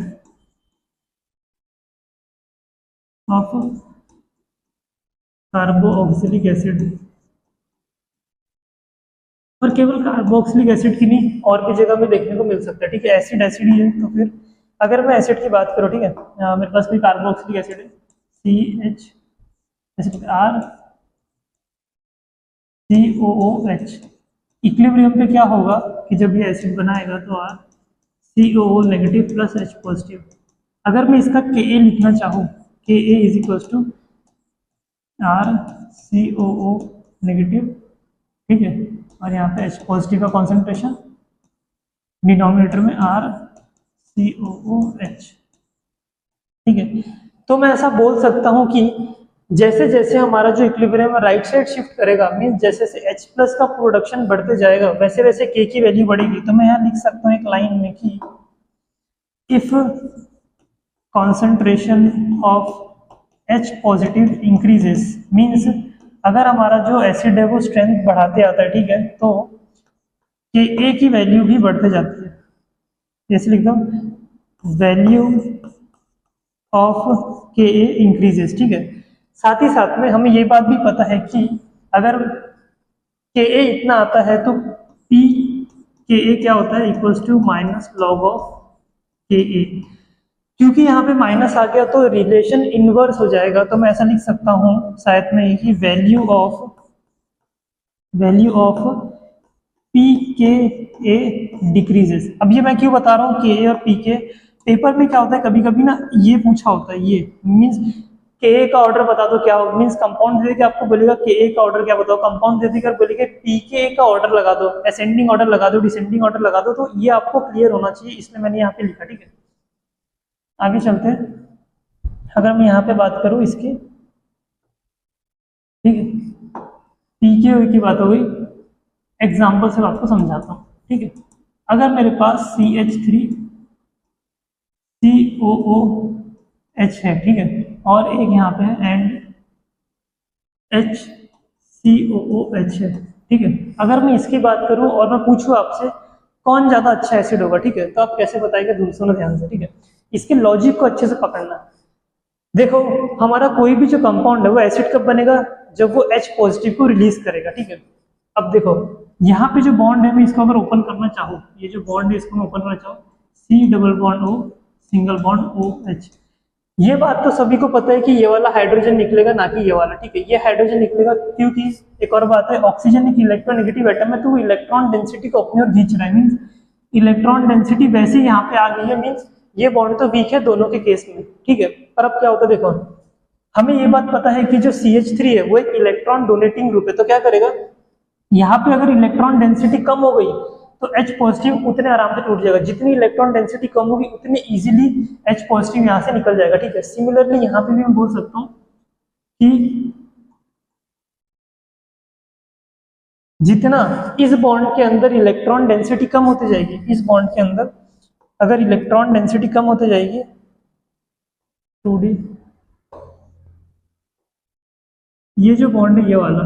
Speaker 1: of carboxylic acid. और केवल कार्बोक्सिलिक एसिड की नहीं, और भी जगह में देखने को मिल सकता है, ठीक है। एसिड एसिड ही है, तो फिर अगर मैं एसिड की बात करूँ, ठीक है, मेरे पास कोई कार्बोक्सिलिक एसिड है, CH acid R COOH, equilibrium पे क्या होगा कि जब ये एसिड बनाएगा तो R COO negative plus H positive. अगर मैं इसका Ka लिखना चाहूँ, Ka is equal to R COO negative, ठीक है, और यहाँ पे H पॉजिटिव का कॉन्सेंट्रेशन, डिनोमिनेटर में R COOH, ठीक है। तो मैं ऐसा बोल सकता हूँ कि जैसे जैसे हमारा जो इक्विलिब्रियम राइट साइड शिफ्ट करेगा, मीन जैसे जैसे H प्लस का प्रोडक्शन बढ़ते जाएगा, वैसे वैसे K की वैल्यू बढ़ेगी। तो मैं यहाँ लिख सकता हूँ एक लाइन में कि if concentration of H positive increases, means अगर हमारा जो एसिड है वो स्ट्रेंथ बढ़ाते आता है, ठीक है, तो Ka की वैल्यू भी बढ़ते जाती है। जैसे लिख दो वैल्यू ऑफ Ka इंक्रीजेस, ठीक है। साथ ही साथ में हमें ये बात भी पता है कि अगर Ka इतना आता है तो P Ka क्या होता है, equals to minus log of Ka। क्योंकि यहाँ पे माइनस आ गया तो रिलेशन इनवर्स हो जाएगा, तो मैं ऐसा लिख सकता हूँ शायद में कि वैल्यू ऑफ Pka डिक्रीजेस। अब ये मैं क्यों बता रहा हूँ Ka और Pk, पेपर में क्या होता है कभी कभी ना ये पूछा होता है, ये मीन्स Ka का ऑर्डर बता दो क्या होगा, मीन्स कंपाउंड दे के आपको बोलेगा Ka का ऑर्डर क्या बताओ, कंपाउंड दे देकर बोलेगा Pk का ऑर्डर लगा दो, असेंडिंग ऑर्डर लगा दो, डिसेंडिंग ऑर्डर लगा दो। तो ये आपको क्लियर होना चाहिए, इसलिए मैंने यहाँ पे लिखा, ठीक है। आगे चलते हैं। अगर मैं यहाँ पे बात करूँ इसकी, ठीक है, Pk की बात हो गई, एग्जाम्पल से आपको समझाता हूँ, ठीक है। अगर मेरे पास CH3 COOH है, ठीक है, और एक यहाँ पे है एंड HCOOH है, ठीक है। अगर मैं इसकी बात करूं और मैं पूछूं आपसे कौन ज्यादा अच्छा एसिड होगा, ठीक है, तो आप कैसे बताएंगे, सुनो ध्यान से, ठीक है। इसके लॉजिक को अच्छे से पकड़ना। देखो हमारा कोई भी जो कंपाउंड है वो एसिड कब बनेगा, जब वो H पॉजिटिव को रिलीज करेगा, ठीक है। अब देखो यहाँ पे जो बॉन्ड है मैं इसको अगर ओपन करना चाहूँ, ये जो बॉन्ड है इसको मैं ओपन करना चाहूँ, C double bond O single bond OH, ये बात तो सभी को पता है कि ये वाला हाइड्रोजन निकलेगा ना कि ये वाला, ठीक है, ये हाइड्रोजन निकलेगा क्योंकि एक और बात है, ऑक्सीजन एक इलेक्ट्रोनेगेटिव एटम है तो वो इलेक्ट्रॉन डेंसिटी को अपनी ओर खींच रहा है, मींस इलेक्ट्रॉन डेंसिटी वैसे ही यहाँ पे आ गई है, मींस ये बॉन्ड तो वीक है दोनों के केस में, ठीक है। पर अब क्या होता है, देखो हमें ये बात पता है कि जो CH3 है वो एक इलेक्ट्रॉन डोनेटिंग ग्रुप है, तो क्या करेगा, यहाँ पे अगर इलेक्ट्रॉन डेंसिटी कम हो गई तो H पॉजिटिव उतने आराम से टूट जाएगा, जितनी इलेक्ट्रॉन डेंसिटी कम होगी उतने इजीली H पॉजिटिव यहाँ से निकल जाएगा, ठीक है। सिमिलरली यहाँ पे भी मैं बोल सकता हूँ कि जितना इस बॉन्ड के अंदर इलेक्ट्रॉन डेंसिटी कम होती जाएगी, इस बॉन्ड के अंदर अगर इलेक्ट्रॉन डेंसिटी कम होती जाएगी 2D, ये जो बॉन्ड है ये वाला,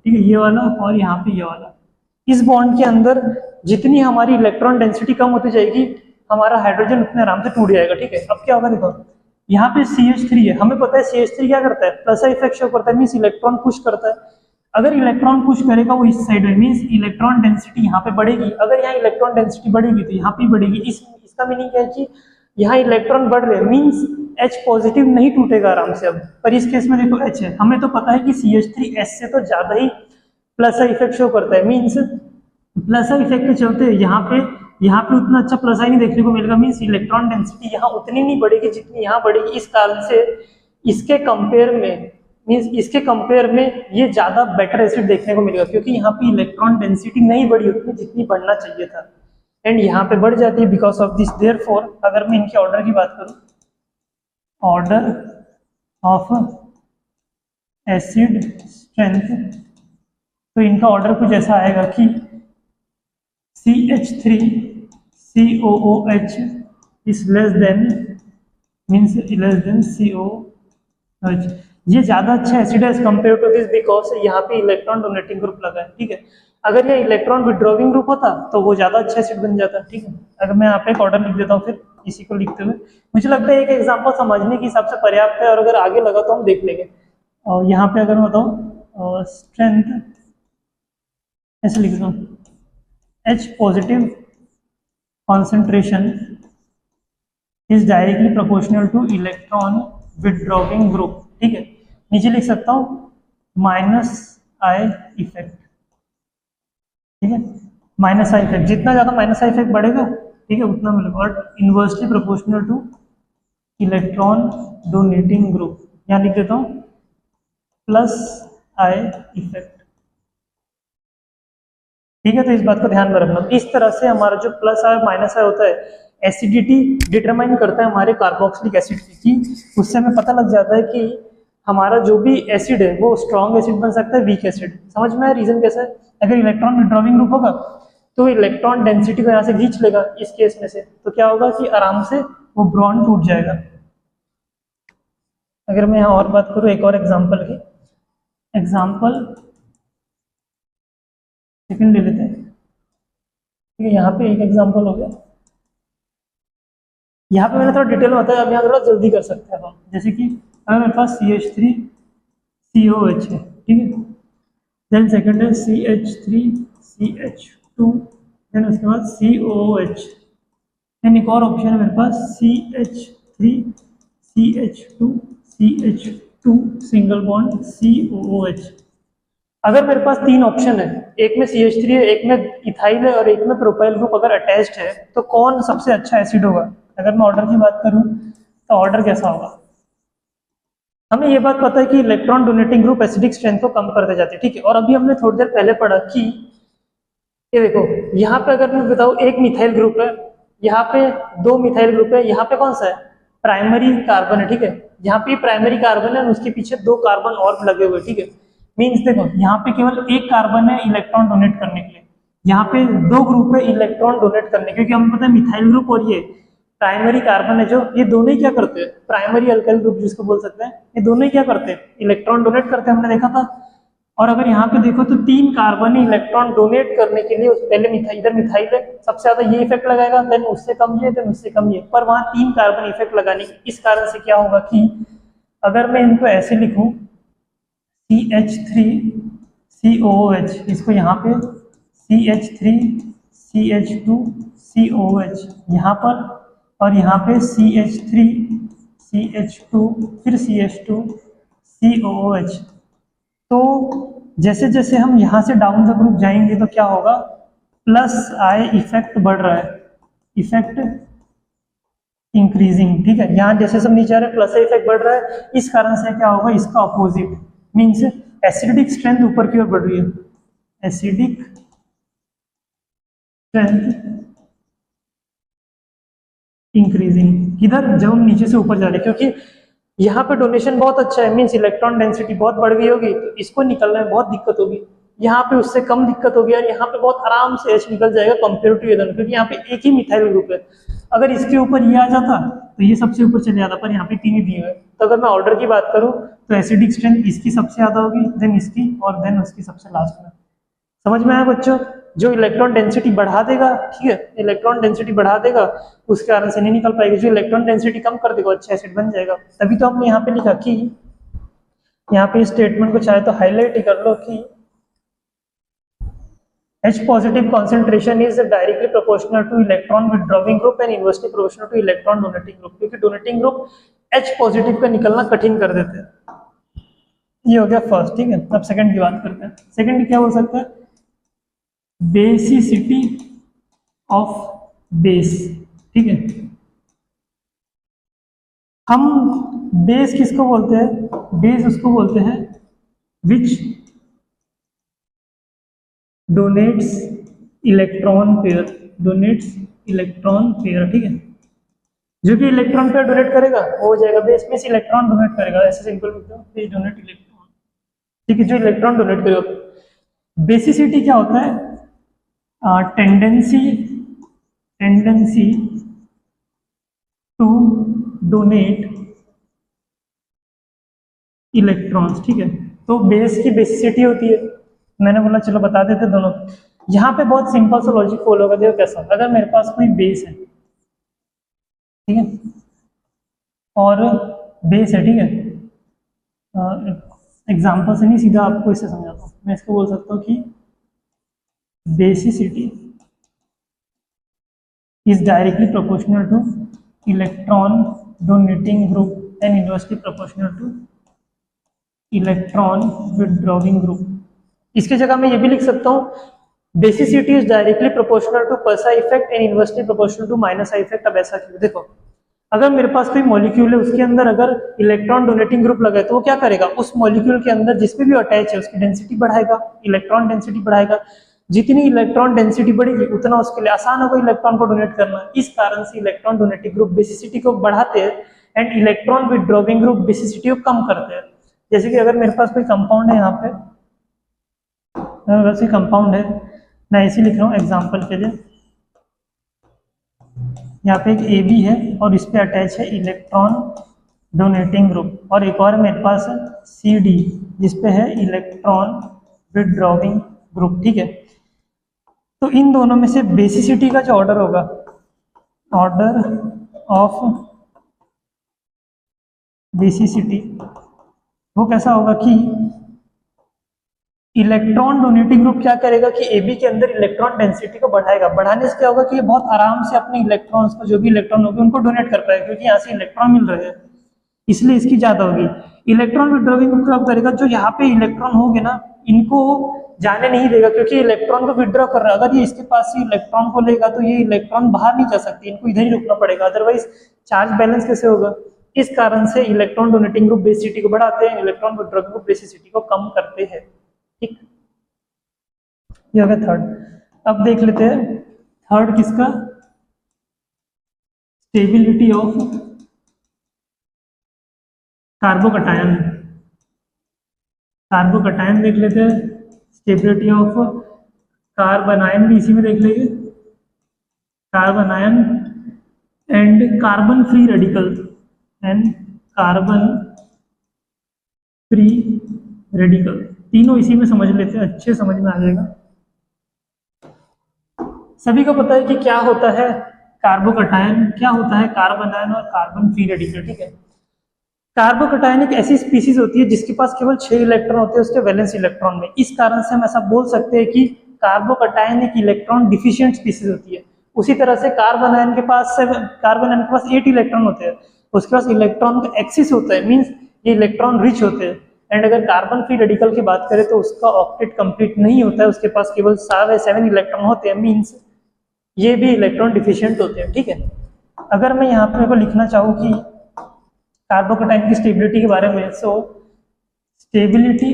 Speaker 1: ठीक है, ये वाला और यहाँ पे ये वाला, इस बॉन्ड के अंदर जितनी हमारी इलेक्ट्रॉन डेंसिटी कम होती जाएगी हमारा हाइड्रोजन उतने आराम से टूट जाएगा, ठीक है। अब क्या होगा, देखो यहाँ पे CH3 है, हमें पता है CH3 क्या करता है, प्लस इफेक्ट शो करता है, मींस इलेक्ट्रॉन पुश करता है। अगर इलेक्ट्रॉन पुश करेगा वो इस साइड में, मींस इलेक्ट्रॉन डेंसिटी यहाँ पे बढ़ेगी, अगर यहाँ इलेक्ट्रॉन डेंसिटी बढ़ेगी तो यहाँ पे बढ़ेगी। इसका मीनिंग क्या है कि यहाँ इलेक्ट्रॉन बढ़ रहे हैं, मींस H पॉजिटिव नहीं टूटेगा आराम से। अब पर इस केस में देखो H है, हमें तो पता है कि CH3 S से तो ज्यादा ही प्लस इफेक्ट शो करता है, मींस प्लस इफेक्ट के चलते यहाँ पे उतना अच्छा प्लस नहीं देखने को मिलेगा, मींस इलेक्ट्रॉन डेंसिटी यहाँ उतनी नहीं बढ़ेगी जितनी यहाँ बढ़ेगी। इस कारण से इसके कंपेयर में, मींस इसके कंपेयर में ये ज्यादा बेटर एसिड देखने को मिलेगा, क्योंकि यहाँ पे इलेक्ट्रॉन डेंसिटी नहीं बढ़ी उतनी जितनी बढ़ना चाहिए था, एंड यहाँ पे बढ़ जाती है बिकॉज ऑफ दिस। देयरफॉर अगर मैं इनके ऑर्डर की बात करूँ, ऑर्डर ऑफ एसिड स्ट्रेंथ, तो इनका ऑर्डर कुछ ऐसा आएगा कि CH3 COOH is less than, means less than COOH, ये ज्यादा अच्छा एसिड है as compare to this because यहाँ पे इलेक्ट्रॉन डोनेटिंग ग्रुप लगा है, ठीक है। अगर ये इलेक्ट्रॉन विड्रॉविंग ग्रुप होता तो वो ज्यादा अच्छा एसिड बन जाता, ठीक है। अगर मैं यहाँ पे एक ऑर्डर लिख देता हूँ फिर इसी को लिखते हुए, मुझे लगता है एक एग्जाम्पल समझने के हिसाब से पर्याप्त है, और अगर आगे लगा तो हम देख लेंगे। और यहाँ पे अगर मैं बताऊँ स्ट्रेंथ ऐसे लिख दूँ, H positive concentration is directly proportional two electron withdrawing group, ठीक है। नीचे लिख सकता हूँ माइनस आई इफेक्ट, ठीक है। माइनस आई इफेक्ट, जितना ज्यादा माइनस आई इफेक्ट बढ़ेगा, ठीक है, उतना मिलेगा, और inversely proportional two electron donating group, यहाँ लिख देता हूँ प्लस आई इफेक्ट, ठीक है। तो इस बात को ध्यान में रखना, इस तरह से हमारा जो प्लस आई माइनस आई होता है एसिडिटी डिटरमाइन करता है हमारे कार्बोक्सिलिक एसिड की, उससे हमें पता लग जाता है कि हमारा जो भी एसिड है वो स्ट्रॉन्ग एसिड बन सकता है, वीक एसिड। समझ में आया रीजन कैसा है? अगर इलेक्ट्रॉन विड्रॉविंग ग्रुप होगा तो इलेक्ट्रॉन डेंसिटी को यहाँ से खींच लेगा इस केस में से, तो क्या होगा कि आराम से वो बॉन्ड टूट जाएगा। अगर मैं यहाँ और बात करूँ एक और एग्जाम्पल की, एग्जाम्पल सेकंड ले लेते हैं, ठीक है। यहाँ पे एक एग्जाम्पल हो गया, यहाँ पे मैंने थोड़ा डिटेल में बताया, अब यहाँ थोड़ा जल्दी कर सकते हैं हम। जैसे कि अगर मेरे पास CH3COH है, ठीक है, देन सेकंड है CH3CH2, देन उसके बाद COOH, देन एक और ऑप्शन है मेरे पास CH3CH2CH2 सिंगल बॉन्ड COOH। अगर मेरे पास तीन ऑप्शन है, एक में CH3 है, एक में इथाइल है और एक में प्रोपाइल ग्रुप अगर अटैच्ड है, तो कौन सबसे अच्छा एसिड होगा? अगर मैं ऑर्डर की बात करूं तो ऑर्डर कैसा होगा? हमें ये बात पता है कि electron donating group acidic strength को कम करते जाते हैं, ठीक है। और अभी हमने थोड़ी देर पहले पढ़ा कि ये देखो, यहाँ पे अगर मैं बताऊं एक मिथाइल ग्रुप है, यहाँ पे दो मिथाइल ग्रुप है, यहाँ पे कौन सा है? प्राइमरी कार्बन है, ठीक है। यहाँ पे प्राइमरी कार्बन है, उसके पीछे दो कार्बन और लगे हुए, ठीक है। मीन्स देखो यहाँ पे केवल एक कार्बन है इलेक्ट्रॉन डोनेट करने के लिए, यहाँ पे दो ग्रुप है इलेक्ट्रॉन डोनेट करने, क्योंकि हमें पता है मिथाइल ग्रुप और ये प्राइमरी कार्बन है, जो ये दोनों ही क्या करते हैं, प्राइमरी अल्काइल ग्रुप जिसको बोल सकते हैं, ये दोनों ही क्या करते हैं, इलेक्ट्रॉन डोनेट करते हैं, हमने देखा था। और अगर यहाँ पे देखो तो तीन कार्बन ही इलेक्ट्रॉन डोनेट करने के लिए, पहले इधर मिथाइल है, सबसे ज्यादा ये इफेक्ट लगाएगा, देन उससे कम ये, देन उससे कम ये, पर वहां तीन कार्बन इफेक्ट लगाने की, इस कारण से क्या होगा कि अगर मैं इनको ऐसे लिखूं CH3COOH, इसको यहाँ पे CH3CH2COH यहाँ पर, और यहाँ पे CH3CH2 फिर CH2COOH। तो जैसे जैसे हम यहाँ से डाउन द ग्रुप जाएंगे तो क्या होगा, प्लस आई इफेक्ट बढ़ रहा है, इफेक्ट इंक्रीजिंग, ठीक है। यहाँ जैसे सब नीचे आ रहे हैं प्लस आई इफेक्ट बढ़ रहा है, इस कारण से क्या होगा, इसका ऑपोजिट मीन्स एसिडिक स्ट्रेंथ ऊपर की ओर बढ़ रही है, एसिडिक स्ट्रेंथ इंक्रीजिंग, किधर? जब हम नीचे से ऊपर जा रहे हैं, क्योंकि यहाँ पे डोनेशन बहुत अच्छा है, मीन्स इलेक्ट्रॉन डेंसिटी बहुत बढ़ गई होगी, तो इसको निकलने में बहुत दिक्कत होगी, यहाँ पे उससे कम दिक्कत होगी, और यहाँ पे बहुत आराम से H निकल जाएगा कंपेयर टू ये दोनों, क्योंकि यहाँ पे एक ही मिथाइल ग्रुप है। अगर इसके ऊपर ये आ जाता तो ये सबसे ऊपर चले जाता, पर यहाँ पे तीन ही दिए हुए। तो अगर मैं ऑर्डर की बात करूँ तो एसिडिक स्ट्रेंथ इसकी सबसे ज्यादा होगी, देन इसकी, और देन उसकी सबसे लास्ट में। समझ में आया बच्चों? जो इलेक्ट्रॉन डेंसिटी बढ़ा देगा, ठीक है, इलेक्ट्रॉन डेंसिटी बढ़ा देगा, उस कारण से नहीं निकल पाएगी, जो इलेक्ट्रॉन डेंसिटी कम कर देगा अच्छा एसिड बन जाएगा। तभी तो हमने यहाँ पे लिखा कि, यहाँ पे स्टेटमेंट को चाहे तो हाईलाइट ही कर लो कि H positive concentration is directly proportional to electron withdrawing group and inversely proportional to electron donating group, क्योंकि डोनेटिंग ग्रुप H पॉजिटिव का निकलना कठिन कर देते हैं। ये हो गया फर्स्ट, ठीक है। अब सेकंड की बात करते हैं। सेकंड क्या हो सकता है? बेसिसिटी ऑफ बेस, ठीक है। हम बेस किसको बोलते हैं? बेस उसको बोलते हैं which donates electron pair, donates electron pair, ठीक है। जो भी इलेक्ट्रॉन पेयर डोनेट करेगा वो हो जाएगा बेस, में इलेक्ट्रॉन डोनेट करेगा, ऐसे सिंपल लिखते हो, बेस डोनेट इलेक्ट्रॉन, ठीक है, जो इलेक्ट्रॉन डोनेट करेगा। बेसिसिटी क्या होता है? टेंडेंसी टू डोनेट इलेक्ट्रॉन्स, ठीक है। तो बेस की बेसिसिटी होती है, मैंने बोला चलो बता देते दोनों। यहाँ पे बहुत सिंपल सा लॉजिक फॉलो होगा, देखो कैसा। अगर मेरे पास कोई बेस है, ठीक है, और बेस है, ठीक है, एग्जाम्पल से नहीं, सीधा आपको इससे समझाता हूँ। मैं इसको बोल सकता हूँ कि basicity is directly proportional to electron donating group and inversely proportional to electron withdrawing group। इसके जगह मैं ये भी लिख सकता हूँ basicity is directly proportional to plus I effect and inversely proportional to minus I effect. अब ऐसा क्यों? देखो, अगर मेरे पास कोई मॉलिक्यूल है, उसके अंदर अगर इलेक्ट्रॉन डोनेटिंग ग्रुप लगा है, तो वो क्या करेगा, उस मॉलिक्यूल के अंदर जिसपे भी अटैच है उसकी डेंसिटी बढ़ाएगा, इलेक्ट्रॉन डेंसिटी बढ़ाएगा। जितनी इलेक्ट्रॉन डेंसिटी बढ़ेगी उतना उसके लिए आसान होगा इलेक्ट्रॉन को डोनेट करना। इस कारण से इलेक्ट्रॉन डोनेटिंग ग्रुप बेसिसिटी को बढ़ाते हैं and electron withdrawing group basicity को कम करते हैं। जैसे कि अगर मेरे पास कोई कंपाउंड है, यहाँ पे वैसे कंपाउंड है, मैं इसी लिख रहा हूँ एग्जाम्पल के लिए। यहाँ पे एक AB है और इस पे अटैच है इलेक्ट्रॉन डोनेटिंग ग्रुप, और एक और मेरे पास है CD जिस पे है इलेक्ट्रॉन विथड्रॉविंग ग्रुप, ठीक है। तो इन दोनों में से बेसिसिटी का जो ऑर्डर होगा, ऑर्डर ऑफ बेसिसिटी, वो कैसा होगा कि इलेक्ट्रॉन डोनेटिंग ग्रुप क्या करेगा कि AB के अंदर इलेक्ट्रॉन डेंसिटी को बढ़ाएगा। बढ़ाने से क्या होगा कि ये बहुत आराम से अपने इलेक्ट्रॉन्स को, जो भी इलेक्ट्रॉन होंगे उनको डोनेट कर पाएगा, क्योंकि यहाँ से इलेक्ट्रॉन मिल रहे हैं, इसलिए इसकी ज्यादा होगी। इलेक्ट्रॉन विथड्रॉविंग ग्रुप क्या करेगा, जो यहाँ पे इलेक्ट्रॉन होंगे ना, इनको जाने नहीं देगा, क्योंकि इलेक्ट्रॉन को विथड्रॉ कर रहा है। अगर ये इसके पास से इलेक्ट्रॉन को लेगा तो ये इलेक्ट्रॉन बाहर नहीं जा सकती, इनको इधर ही रुकना पड़ेगा, अदरवाइज चार्ज बैलेंस कैसे होगा। इस कारण से इलेक्ट्रॉन डोनेटिंग ग्रुप बेसिसिटी को बढ़ाते हैं, इलेक्ट्रॉन विथड्रॉविंग ग्रुप बेसिसिटी को कम करते हैं, ठीक। ये हो गया थर्ड। अब देख लेते हैं थर्ड किसका, स्टेबिलिटी ऑफ कार्बोकटायन। कार्बोकटायन देख लेते हैं, स्टेबिलिटी ऑफ कार्बन आयन भी इसी में देख लेंगे, carbon ion and carbon free radical, and carbon free radical, तीनों इसी में समझ लेते हैं, अच्छे समझ में आ जाएगा। सभी को पता है कि क्या होता है कार्बोकटायन, क्या होता है कार्बन आयन और कार्बन फ्री रेडिकल, ठीक है। कार्बोकटायन एक ऐसी स्पीसीज होती है जिसके पास केवल 6 इलेक्ट्रॉन होते हैं उसके वैलेंस इलेक्ट्रॉन में। इस कारण से हम ऐसा बोल सकते हैं कि कार्बोकटायन एक इलेक्ट्रॉन डिफिशिएंट स्पीसीज होती है। उसी तरह से कार्बन आयन के पास 8 इलेक्ट्रॉन होते हैं, उसके पास इलेक्ट्रॉन का एक्सिस होता है, मीन्स ये इलेक्ट्रॉन रिच होते हैं। एंड अगर कार्बन फ्री रेडिकल की बात करें तो उसका ऑक्टेट कंप्लीट नहीं होता है, उसके पास केवल 7 इलेक्ट्रॉन होते हैं, मीन्स ये भी इलेक्ट्रॉन डिफिशिएंट होते हैं, ठीक है। अगर मैं यहाँ पे को लिखना चाहूँ कि कार्बोकटायन की स्टेबिलिटी के बारे में, so stability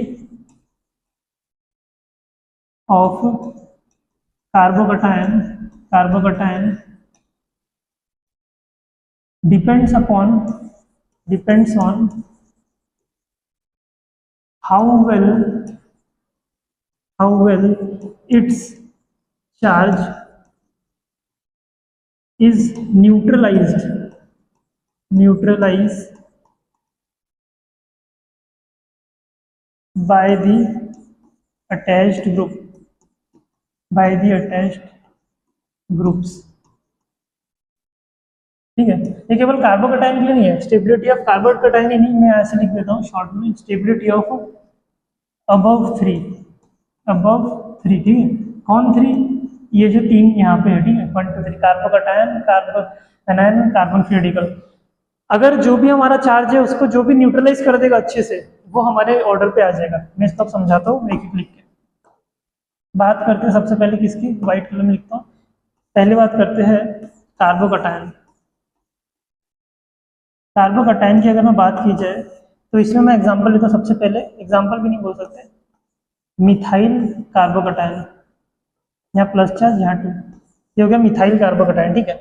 Speaker 1: of carbocation depends on how well it's charge is neutralized by the attached groups, ठीक है। ये केवल कार्बोकटायन के लिए नहीं है, स्टेबिलिटी ऑफ कार्बोकटायन ही नहीं, मैं ऐसे लिख देता हूँ शॉर्ट में, स्टेबिलिटी ऑफ अबव थ्री, ठीक है। कौन 3? ये जो 3 यहाँ पे है, ठीक है, 1 2 3, carbocation, carbon, carbon free radical. अगर जो भी हमारा चार्ज है उसको जो भी न्यूट्रलाइज कर देगा अच्छे से, वो हमारे ऑर्डर पे आ जाएगा। मैं इसको समझाता हूँ एक एक लिख के। बात करते हैं सबसे पहले किसकी, व्हाइट कलर में लिखता हूँ। पहले बात करते हैं कार्बोकटायन। कार्बोकटायन की अगर मैं बात की जाए तो इसमें मैं एग्जांपल लेता हूँ। सबसे पहले एग्जांपल भी नहीं बोल सकते, मिथाइल कार्बोकटायन, यहाँ प्लस चार्ज, यहाँ 2, ये हो गया मिथाइल कार्बोकटायन, ठीक है।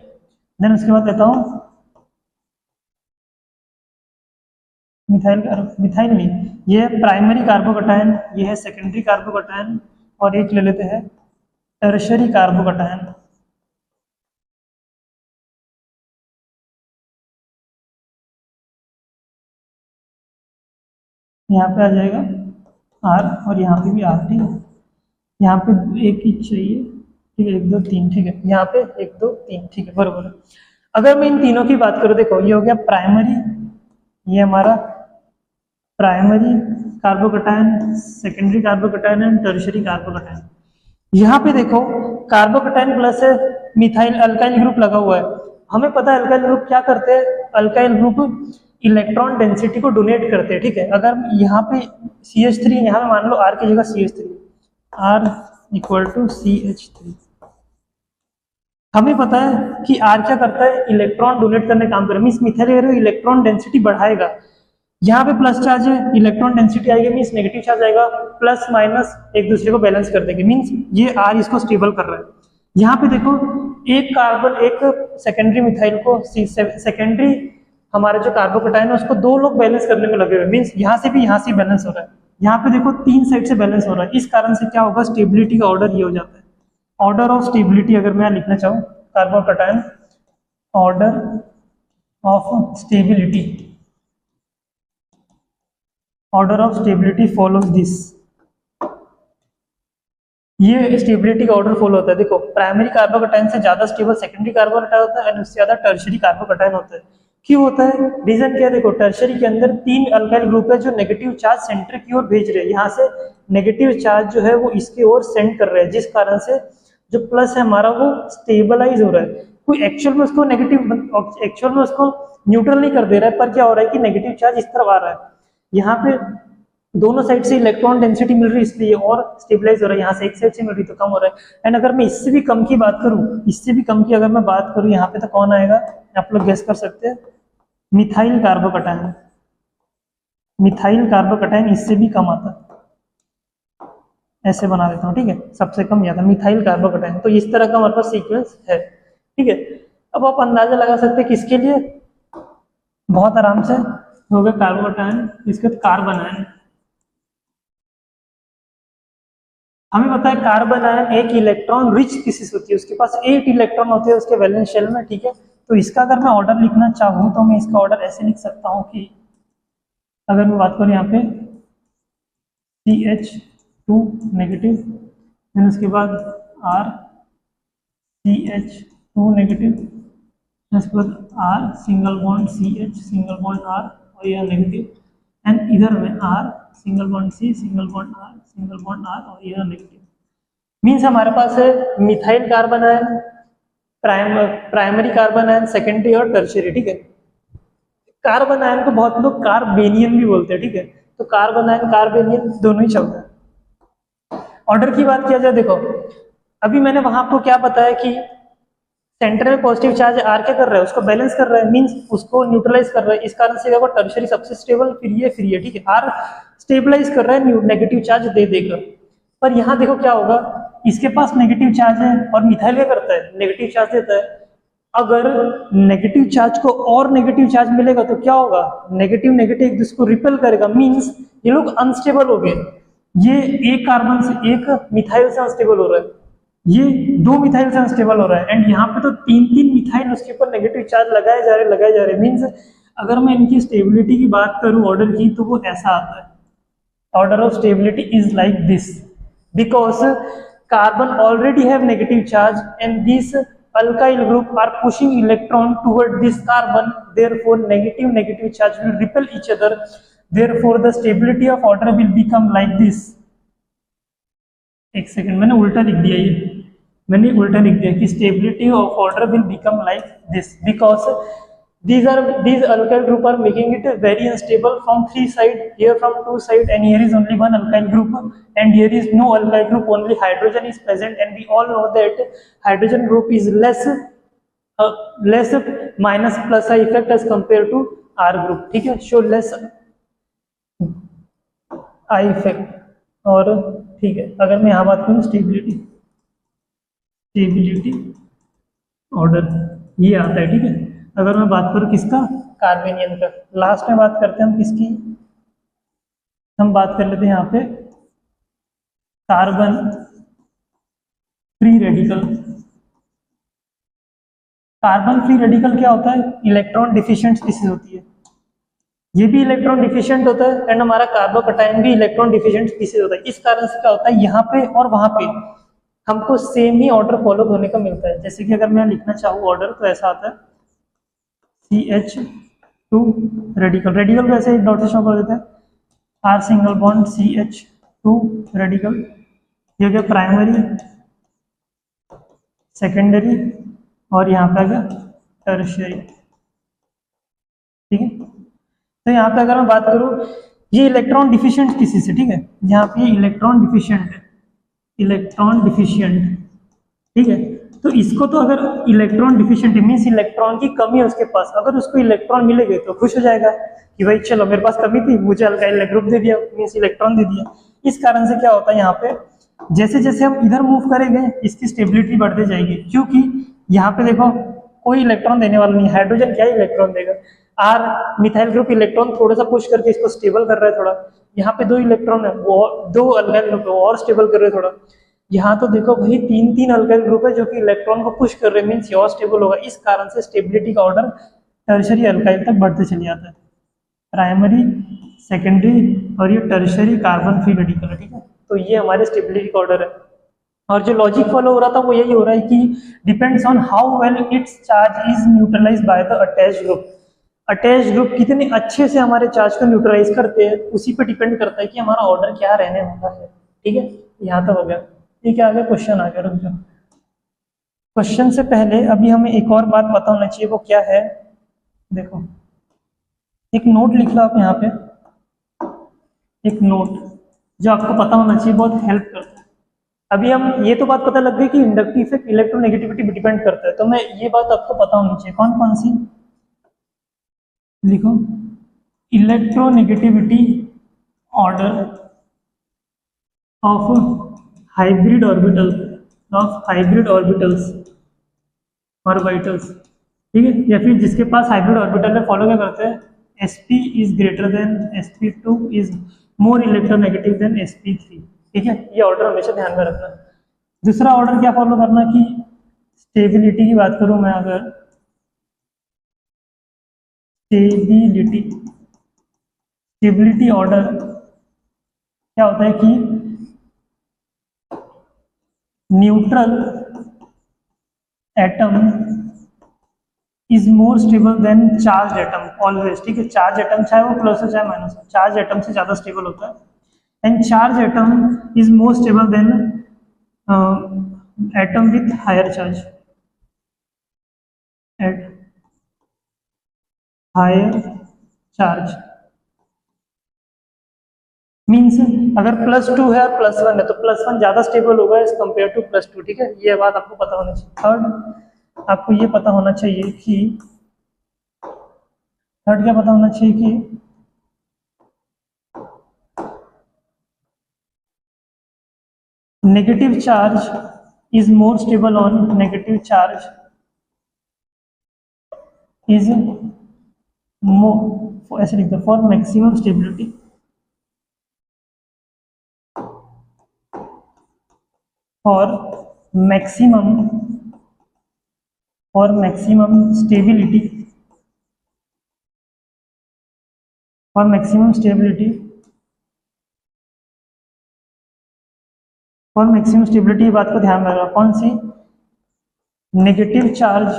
Speaker 1: देन उसके बाद लेता हूँ मिथाइल नहीं, ये है प्राइमरी कार्बोकटायन, ये है सेकेंडरी कार्बोकटायन, और एक ले लेते हैं टर्शरी कार्बोकटायन। यहाँ पे आ जाएगा R और यहाँ पे भी R, ठीक है। यहाँ पे एक ही चाहिए, ठीक है, 1 2 3, ठीक है। यहाँ पे 1 2 3, ठीक है, बराबर। अगर मैं इन तीनों की बात करूँ, देखो ये हो गया प्राइमरी, ये हमारा primary carbocation, secondary carbocation and tertiary carbocation. यहाँ पे देखो कार्बोकैटायन प्लस है, मिथाइल अल्काइल ग्रुप लगा हुआ है। हमें पता है अल्काइल ग्रुप क्या करते हैं, अल्काइल ग्रुप इलेक्ट्रॉन डेंसिटी को डोनेट करते हैं, ठीक है। अगर यहाँ पे CH3, यहाँ पे मान लो R की जगह CH3, R = CH3। हमें पता है कि R क्या करता है, इलेक्ट्रॉन डोनेट करने काम करे, मीन्स मिथाइल इलेक्ट्रॉन डेंसिटी बढ़ाएगा। यहाँ पे प्लस चार्ज है, इलेक्ट्रॉन डेंसिटी आएगी, मीन्स नेगेटिव चार्ज आएगा, प्लस माइनस एक दूसरे को बैलेंस कर देंगे, मीन्स ये R इसको स्टेबल कर रहा है। यहाँ पे देखो एक कार्बन, एक सेकेंडरी मिथाइल को, सेकेंडरी हमारे जो कार्बोकैटायन है उसको 2 लोग बैलेंस करने में लगे हुए, मीन्स यहाँ से भी यहाँ से बैलेंस हो रहा है। यहाँ पे देखो 3 साइड से बैलेंस हो रहा है। इस कारण से क्या होगा, स्टेबिलिटी का ऑर्डर ये हो जाता है। ऑर्डर ऑफ स्टेबिलिटी अगर मैं लिखना चाहूँ carbocation, order of stability, order of stability follows this. ये स्टेबिलिटी का ऑर्डर फॉलो होता है। देखो प्राइमरी कार्बोकैटायन से ज्यादा स्टेबल सेकेंडरी कार्बोकैटायन होता है और उससे ज्यादा टर्शियरी कार्बोकैटायन होता है। क्यों होता है, रीजन क्या है, देखो टर्शियरी के अंदर 3 अल्काइल ग्रुप है जो नेगेटिव चार्ज सेंटर की ओर भेज रहे हैं। यहाँ से नेगेटिव चार्ज जो है वो इसके ओर सेंड कर रहे हैं, जिस कारण से जो प्लस है हमारा वो स्टेबलाइज हो रहा है। कोई एक्चुअल में उसको नेगेटिव, एक्चुअल में उसको न्यूट्रल नहीं कर दे रहा है, पर क्या हो रहा है कि नेगेटिव चार्ज इस तरफ आ रहा है। यहाँ पे दोनों साइड से इलेक्ट्रॉन डेंसिटी मिल रही है इसलिए और स्टेबलाइज हो रहा है। यहाँ से एक साइड से मिल रही तो कम हो रहा है। एंड अगर मैं इससे भी कम की बात करूं, इससे भी कम की अगर मैं बात करूं, यहाँ पे तो कौन आएगा, आप लोग गेस कर सकते हैं, मिथाइल कार्बोकैटायन। मिथाइल कार्बोकैटायन इससे भी कम आता, ऐसे बना देता हूँ, ठीक है, सबसे कम ये आता मिथाइल कार्बोकैटायन। तो इस तरह का हमारे पास सीक्वेंस है, ठीक है। अब आप अंदाजा लगा सकते हैं किसके लिए, बहुत आराम से हो गया कार्बोकैटायन, इसके बाद कार्बन आयन। हमें पता है कार्बन आयन एक इलेक्ट्रॉन रिच स्पीशीज होती है, उसके पास 8 इलेक्ट्रॉन होते हैं उसके वैलेंस शेल में, ठीक है। तो इसका अगर मैं ऑर्डर लिखना चाहूँ तो मैं इसका ऑर्डर ऐसे लिख सकता हूँ कि अगर मैं बात करूँ यहाँ पे CH2 नेगेटिव, देन उसके बाद R CH2 नेगेटिव, उसके बाद R single bond CH single bond R और यह नेगेटिव, एंड इधर में R single bond C single bond R single bond R और यह नेगेटिव। मीन्स हमारे पास है methyl carbon ion, primary carbon ion, secondary और टर्शियरी, ठीक है। कार्बन आयन को बहुत लोग कार्बेनियन भी बोलते हैं, ठीक है। तो कार्बन आयन कार्बेनियन दोनों ही शब्द है। ऑर्डर की बात किया जाए, देखो अभी मैंने वहां आपको क्या बताया कि सेंटर में पॉजिटिव चार्ज R क्या कर रहा है, उसको बैलेंस कर रहा है, मींस उसको न्यूट्रलाइज कर रहा है। इस कारण से देखो टर्शियरी सबसे स्टेबल, फिर ये, ठीक है। R स्टेबलाइज कर रहा है नेगेटिव चार्ज दे देकर। पर यहाँ देखो क्या होगा, इसके पास नेगेटिव चार्ज है और मिथाइल क्या करता है, नेगेटिव चार्ज देता है। अगर नेगेटिव चार्ज को और नेगेटिव चार्ज मिलेगा तो क्या होगा, नेगेटिव नेगेटिव एक दूसरे को रिपेल करेगा, मींस ये लोग अनस्टेबल हो गए। ये एक कार्बन से, एक मिथाइल से अनस्टेबल हो रहा है, ये 2 मिथाइल से अनस्टेबल हो रहा है, एंड यहाँ पे तो 3 मिथाइल उसके ऊपर नेगेटिव चार्ज लगाए जा रहे, मींस अगर मैं इनकी स्टेबिलिटी की बात करूं ऑर्डर की, तो वो ऐसा आता है, order of stability is like this, because carbon already have negative charge and this alkyl group are pushing electron toward this carbon, therefore negative charge will repel each other, therefore the stability of order will become like this। एक second, मैंने उल्टा लिख दिया, ये मैंने उल्टा लिख दिया कि stability of order will become like this because these alkyl group are making it very unstable from 3 side, here from 2 side, and here is only 1 alkyl group and here is no alkyl group, only hydrogen is present, and we all know that hydrogen group is less minus plus I effect as compared to R group, ठीक है, show less I effect। और ठीक है, अगर मैं यहाँ बात करूँ स्टेबिलिटी ऑर्डर ये आता है, ठीक है। अगर मैं बात करूँ किसका, कार्बेनियन का, लास्ट में बात करते हैं हम किसकी, हम बात कर लेते हैं यहाँ पे carbon free radical. Carbon free radical क्या होता है, इलेक्ट्रॉन डिफिशिएंट स्पीशीज होती है। ये भी इलेक्ट्रॉन डिफिशिएंट होता है एंड हमारा कार्बोकैटायन भी इलेक्ट्रॉन डिफिशिएंट स्पीसीज होता है। इस कारण से क्या होता है, यहाँ पे और वहां पे हमको सेम ही ऑर्डर फॉलो होने का मिलता है। जैसे कि अगर मैं लिखना चाहूँ ऑर्डर तो ऐसा आता है CH2 रेडिकल, रेडिकल वैसे एक डॉट से शो कर देता है, R single bond CH2 radical, ये हो गया प्राइमरी, सेकेंडरी और यहाँ पे आ गया टर्शियरी। ठीक है, तो यहाँ पे अगर मैं बात करूँ ये इलेक्ट्रॉन डिफिशिएंट किसी से, ठीक है, यहाँ पे इलेक्ट्रॉन डिफिशिएंट है, इलेक्ट्रॉन डिफिशिएंट, ठीक है, तो इसको तो अगर इलेक्ट्रॉन डिफिशिएंट मीन्स इलेक्ट्रॉन की कमी है उसके पास, अगर उसको इलेक्ट्रॉन मिलेंगे तो खुश हो जाएगा कि भाई चलो मेरे पास कमी थी, मुझे अल्काइल ग्रुप दे दिया, मीन्स इलेक्ट्रॉन दे दिया। इस कारण से क्या होता है, यहाँ पे जैसे जैसे हम इधर मूव करेंगे इसकी स्टेबिलिटी बढ़ती जाएगी, क्योंकि यहाँ पे देखो कोई इलेक्ट्रॉन देने वाला नहीं, हाइड्रोजन क्या इलेक्ट्रॉन देगा, R मिथाइल ग्रुप इलेक्ट्रॉन थोड़ा सा पुश करके इसको स्टेबल कर रहा है थोड़ा, यहाँ पे 2 इलेक्ट्रॉन है वो 2 अल्काइल ग्रुप और स्टेबल कर रहे हैं थोड़ा, यहाँ तो देखो भाई 3 अल्काइल ग्रुप है जो कि इलेक्ट्रॉन को पुश कर रहे हैं, मीन्स और स्टेबल होगा। इस कारण से स्टेबिलिटी का ऑर्डर टर्शियरी अल्काइल तक बढ़ते चले जाता है, प्राइमरी, सेकेंडरी और ये टर्शियरी कार्बन फ्री रेडिकल है। ठीक है, तो ये हमारे स्टेबिलिटी का ऑर्डर है। और जो लॉजिक फॉलो हो रहा था वो यही हो रहा है कि depends on how well it's charge is neutralised by the attached group. Attached group कितने अच्छे से हमारे चार्ज को न्यूट्रलाइज करते हैं उसी पे डिपेंड करता है कि हमारा ऑर्डर क्या रहने वाला है। ठीक है, यहाँ तक हो गया। ठीक है, आगे क्वेश्चन आ गया, रुक जाओ। क्वेश्चन से पहले अभी हमें एक और बात पता होना चाहिए, वो क्या है, देखो एक नोट लिख लो आप यहाँ पे, एक नोट जो आपको पता होना चाहिए, बहुत हेल्प करता है। अभी हम ये तो बात पता लग गई कि इंडक्टिव इफेक्ट इलेक्ट्रोनेगेटिविटी पे डिपेंड करता है, तो मैं ये बात आपको पता होनी चाहिए, कौन कौन सी लिखो, electronegativity order of hybrid orbital, of hybrid orbitals orbitals. ठीक है, या फिर जिसके पास हाइब्रिड ऑर्बिटल है फॉलो क्या करते हैं, sp is greater than sp2 is more electronegative than sp3। ठीक है, ये ऑर्डर हमेशा ध्यान में रखना। दूसरा ऑर्डर क्या फॉलो करना कि स्टेबिलिटी की बात करूं मैं, अगर स्टेबिलिटी ऑर्डर क्या होता है कि neutral atom is more stable then charge atom always. ठीक है, चार्ज एटम चाहे वो प्लस हो चाहे माइनस हो, चार्ज एटम से ज्यादा स्टेबल होता है, and charge atom is more stable than atom with higher charge, at higher charge. Means अगर +2 है और +1 है तो +1 ज्यादा स्टेबल होगा एज कंपेयर टू +2। ठीक है, ये बात आपको पता होना चाहिए। थर्ड आपको ये पता होना चाहिए कि थर्ड क्या पता होना चाहिए कि negative charge is more stable on negative charge is more, ऐसे लिख दो, फॉर मैक्सिमम स्टेबिलिटी, और मैक्सिमम स्टेबिलिटी, और मैक्सिमम स्टेबिलिटी, और मैक्सिमम स्टेबिलिटी बात को ध्यान में रखना। कौन सी, negative charge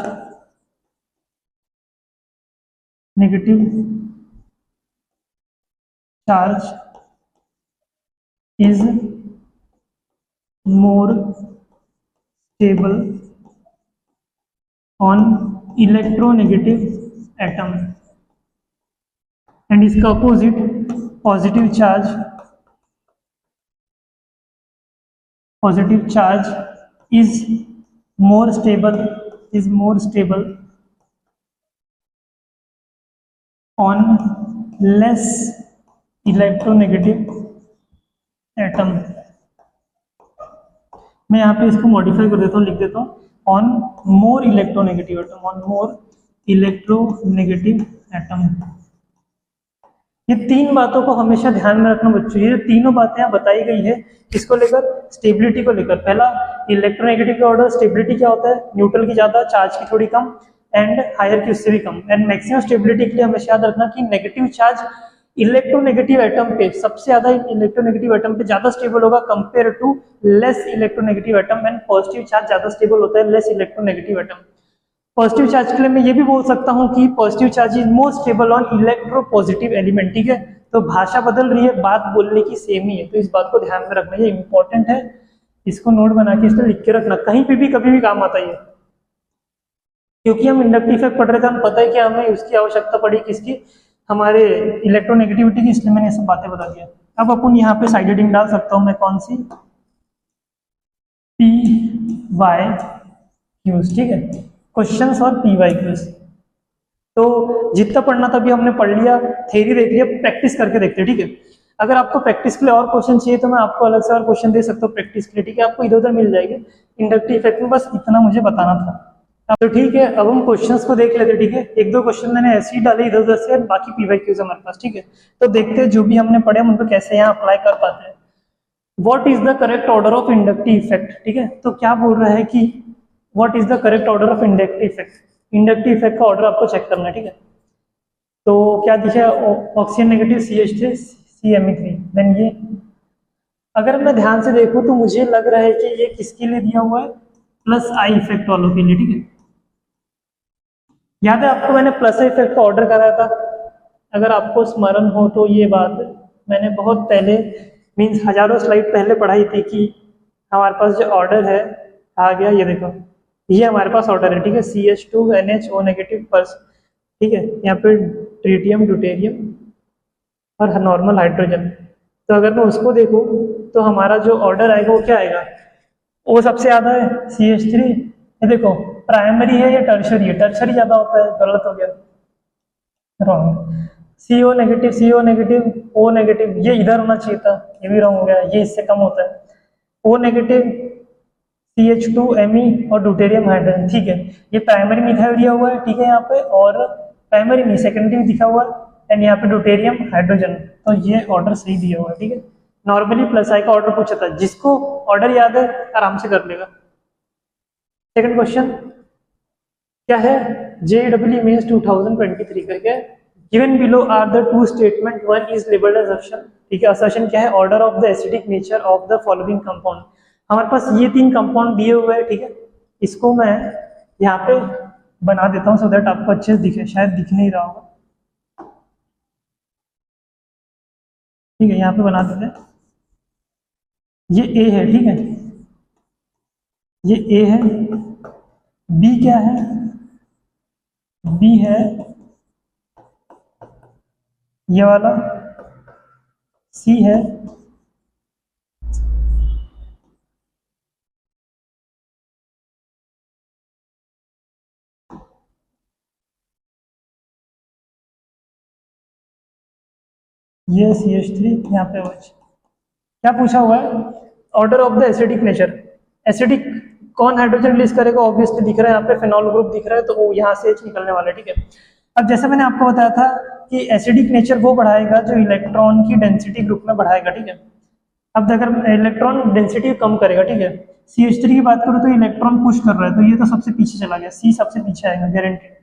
Speaker 1: is more stable on electronegative atom, and इसका opposite positive charge is more stable on less electronegative atom। मैं यहाँ पे इसको मॉडिफाई कर देता हूँ, लिख देता हूँ on more electronegative atom, on more electronegative atom. ये 3 बातों को हमेशा ध्यान में रखना बच्चों। ये तीनों बातें यहाँ बताई गई है किसको लेकर, स्टेबिलिटी को लेकर। पहला इलेक्ट्रोनेगेटिव ऑर्डर, स्टेबिलिटी क्या होता है, न्यूट्रल की ज्यादा चार्ज की थोड़ी कम, एंड हायर की उससे भी कम। एंड मैक्सिमम स्टेबिलिटी के लिए हमेशा याद रखना कि नेगेटिव चार्ज इलेक्ट्रोनेगेटिव एटम पे सबसे ज्यादा इलेक्ट्रोनेगेटिव एटम पे ज्यादा स्टेबल होगा compare to less electronegative atom, and positive charge ज्यादा स्टेबल होता है less electronegative atom. Positive charge के लिए मैं ये भी बोल सकता हूँ कि positive charge is more stable on electropositive element, ठीक है। तो भाषा बदल रही है, बात बोलने की सेम ही है, तो इस बात को ध्यान में रखना, ये इंपॉर्टेंट है, इसको नोट बना के इसमें लिख के रखना, कहीं पे भी कभी भी काम आता है, क्योंकि हम इंडक्टिव इफेक्ट पढ़ रहे थे, हम पता है कि हमें उसकी आवश्यकता पड़ी किसकी, हमारे इलेक्ट्रोनेगेटिविटी की, इसलिए मैंने ये सब बातें बता दिया। अब अपन यहाँ पे साइड हेडिंग डाल सकता हूँ मैं, कौन सी, पी वाई क्यूज, ठीक है, क्वेश्चंस और पी वाई क्यूज। तो जितना पढ़ना था अभी हमने पढ़ लिया, थ्योरी देख लिया, प्रैक्टिस करके देखते हैं, ठीक है। अगर आपको प्रैक्टिस के लिए और क्वेश्चन चाहिए तो मैं आपको अलग से और क्वेश्चन दे सकता हूँ प्रैक्टिस के लिए, ठीक है, आपको इधर उधर मिल जाएगी इंडक्टिव इफेक्ट में, बस इतना मुझे बताना था। तो ठीक है, अब हम क्वेश्चंस को देख लेते हैं, ठीक है। एक दो क्वेश्चन मैंने ऐसे ही डाले इधर उधर से, बाकी पीवाईक्यूज हमारे पास, ठीक है। तो देखते हैं जो भी हमने पढ़े हम उनको कैसे यहाँ अप्लाई कर पाते हैं। What is the correct order of inductive effect, ठीक है। तो क्या बोल रहा है कि what is the correct order of inductive effect, inductive effect का ऑर्डर आपको चेक करना है, ठीक है। तो क्या दिखा, oxygen negative CH3 CMe3, then ये अगर मैं ध्यान से देखूं तो मुझे लग रहा है कि ये किसके लिए दिया हुआ है, प्लस आई इफेक्ट वालों के लिए, ठीक है। याद है आपको मैंने प्लस आई इफेक्ट का ऑर्डर कराया था, अगर आपको स्मरण हो तो ये बात मैंने बहुत पहले, मीन्स हजारों स्लाइड पहले पढ़ाई थी कि हमारे पास जो ऑर्डर है आ गया, ये देखो ये हमारे पास ऑर्डर है, ठीक है, CH2NH O नेगेटिव प्लस, ठीक है, यहाँ पे ट्रिटियम ड्यूटेरियम और नॉर्मल हाइड्रोजन। तो अगर मैं उसको देखूं तो हमारा जो ऑर्डर आएगा वो क्या आएगा, वो सबसे ज्यादा है CH3, ये देखो प्राइमरी है या टर्शरी है, टर्शरी ज्यादा होता है, गलत हो गया, wrong, CO negative O negative, ये इधर होना चाहिए था, ये भी रॉन्ग हो गया, ये इससे कम होता है, O नेगेटिव CH2Me और ड्यूटेरियम हाइड्रोजन, ठीक है, ये प्राइमरी मिथाइल दिया हुआ है, ठीक है, यहाँ पे, और प्राइमरी में सेकेंडरी दिखा हुआ है, एंड यहाँ पे ड्यूटेरियम हाइड्रोजन, तो ये ऑर्डर सही दिया हुआ है, ठीक है। नॉर्मली प्लस आई का ऑर्डर पूछा था, जिसको ऑर्डर याद है आराम से कर लेगा। सेकंड क्वेश्चन क्या है, JEE मेंस 2023 करके, given below are the two statement, one is labelled as assertion, ठीक है, असर्शन क्या है, order of the acidic nature of the following compound. हमारे पास ये तीन कंपाउंड दिए हुए हैं, ठीक है, इसको मैं यहाँ पे बना देता हूँ सो दैट आपको अच्छे से दिखे, शायद दिख नहीं रहा होगा, ठीक है, यहाँ पे बना देते हैं, ये A है, ठीक है, ये A है, B क्या है, B है ये वाला, C है, ये CH3, यहाँ पे OH। क्या पूछा हुआ है, order of the acidic nature, acidic कौन हाइड्रोजन रिलीज करेगा, ऑब्वियसली दिख रहा है यहाँ पे फेनॉल ग्रुप दिख रहा है, तो वो यहाँ से H निकलने वाला है, ठीक है। अब जैसे मैंने आपको बताया था कि एसिडिक नेचर वो बढ़ाएगा जो इलेक्ट्रॉन की डेंसिटी ग्रुप में बढ़ाएगा, ठीक है। अब अगर इलेक्ट्रॉन डेंसिटी कम करेगा, ठीक है, CH3 की बात करूँ तो इलेक्ट्रॉन पुश कर रहा है, तो ये तो सबसे पीछे चला गया, C सबसे पीछे आएगा गारंटेड।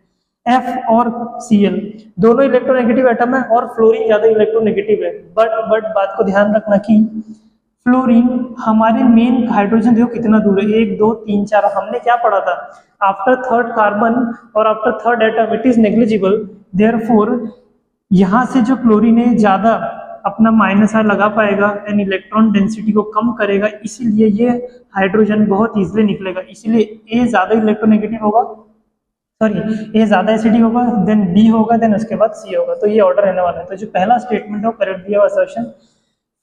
Speaker 1: F और Cl दोनों इलेक्ट्रोनेगेटिव एटम है और फ्लोरीन ज्यादा इलेक्ट्रोनेगेटिव है, बट बात को ध्यान रखना कि फ्लोरीन हमारे मेन हाइड्रोजन देखो कितना दूर है, 1 2 3 4, हमने क्या पढ़ा था, आफ्टर थर्ड कार्बन और after third atom it is negligible, therefore यहाँ से जो क्लोरीन है ज्यादा अपना माइनस आर लगा पाएगा एंड इलेक्ट्रॉन डेंसिटी को कम करेगा, इसीलिए ये हाइड्रोजन बहुत इजीली निकलेगा, इसीलिए A ज्यादा इलेक्ट्रोनेगेटिव होगा, सॉरी A ज्यादा एसिडिक होगा, देन B होगा, देन उसके बाद C होगा, तो ये ऑर्डर रहने वाला है। तो जो पहला स्टेटमेंट है वो करेक्ट दिया हुआ assertion,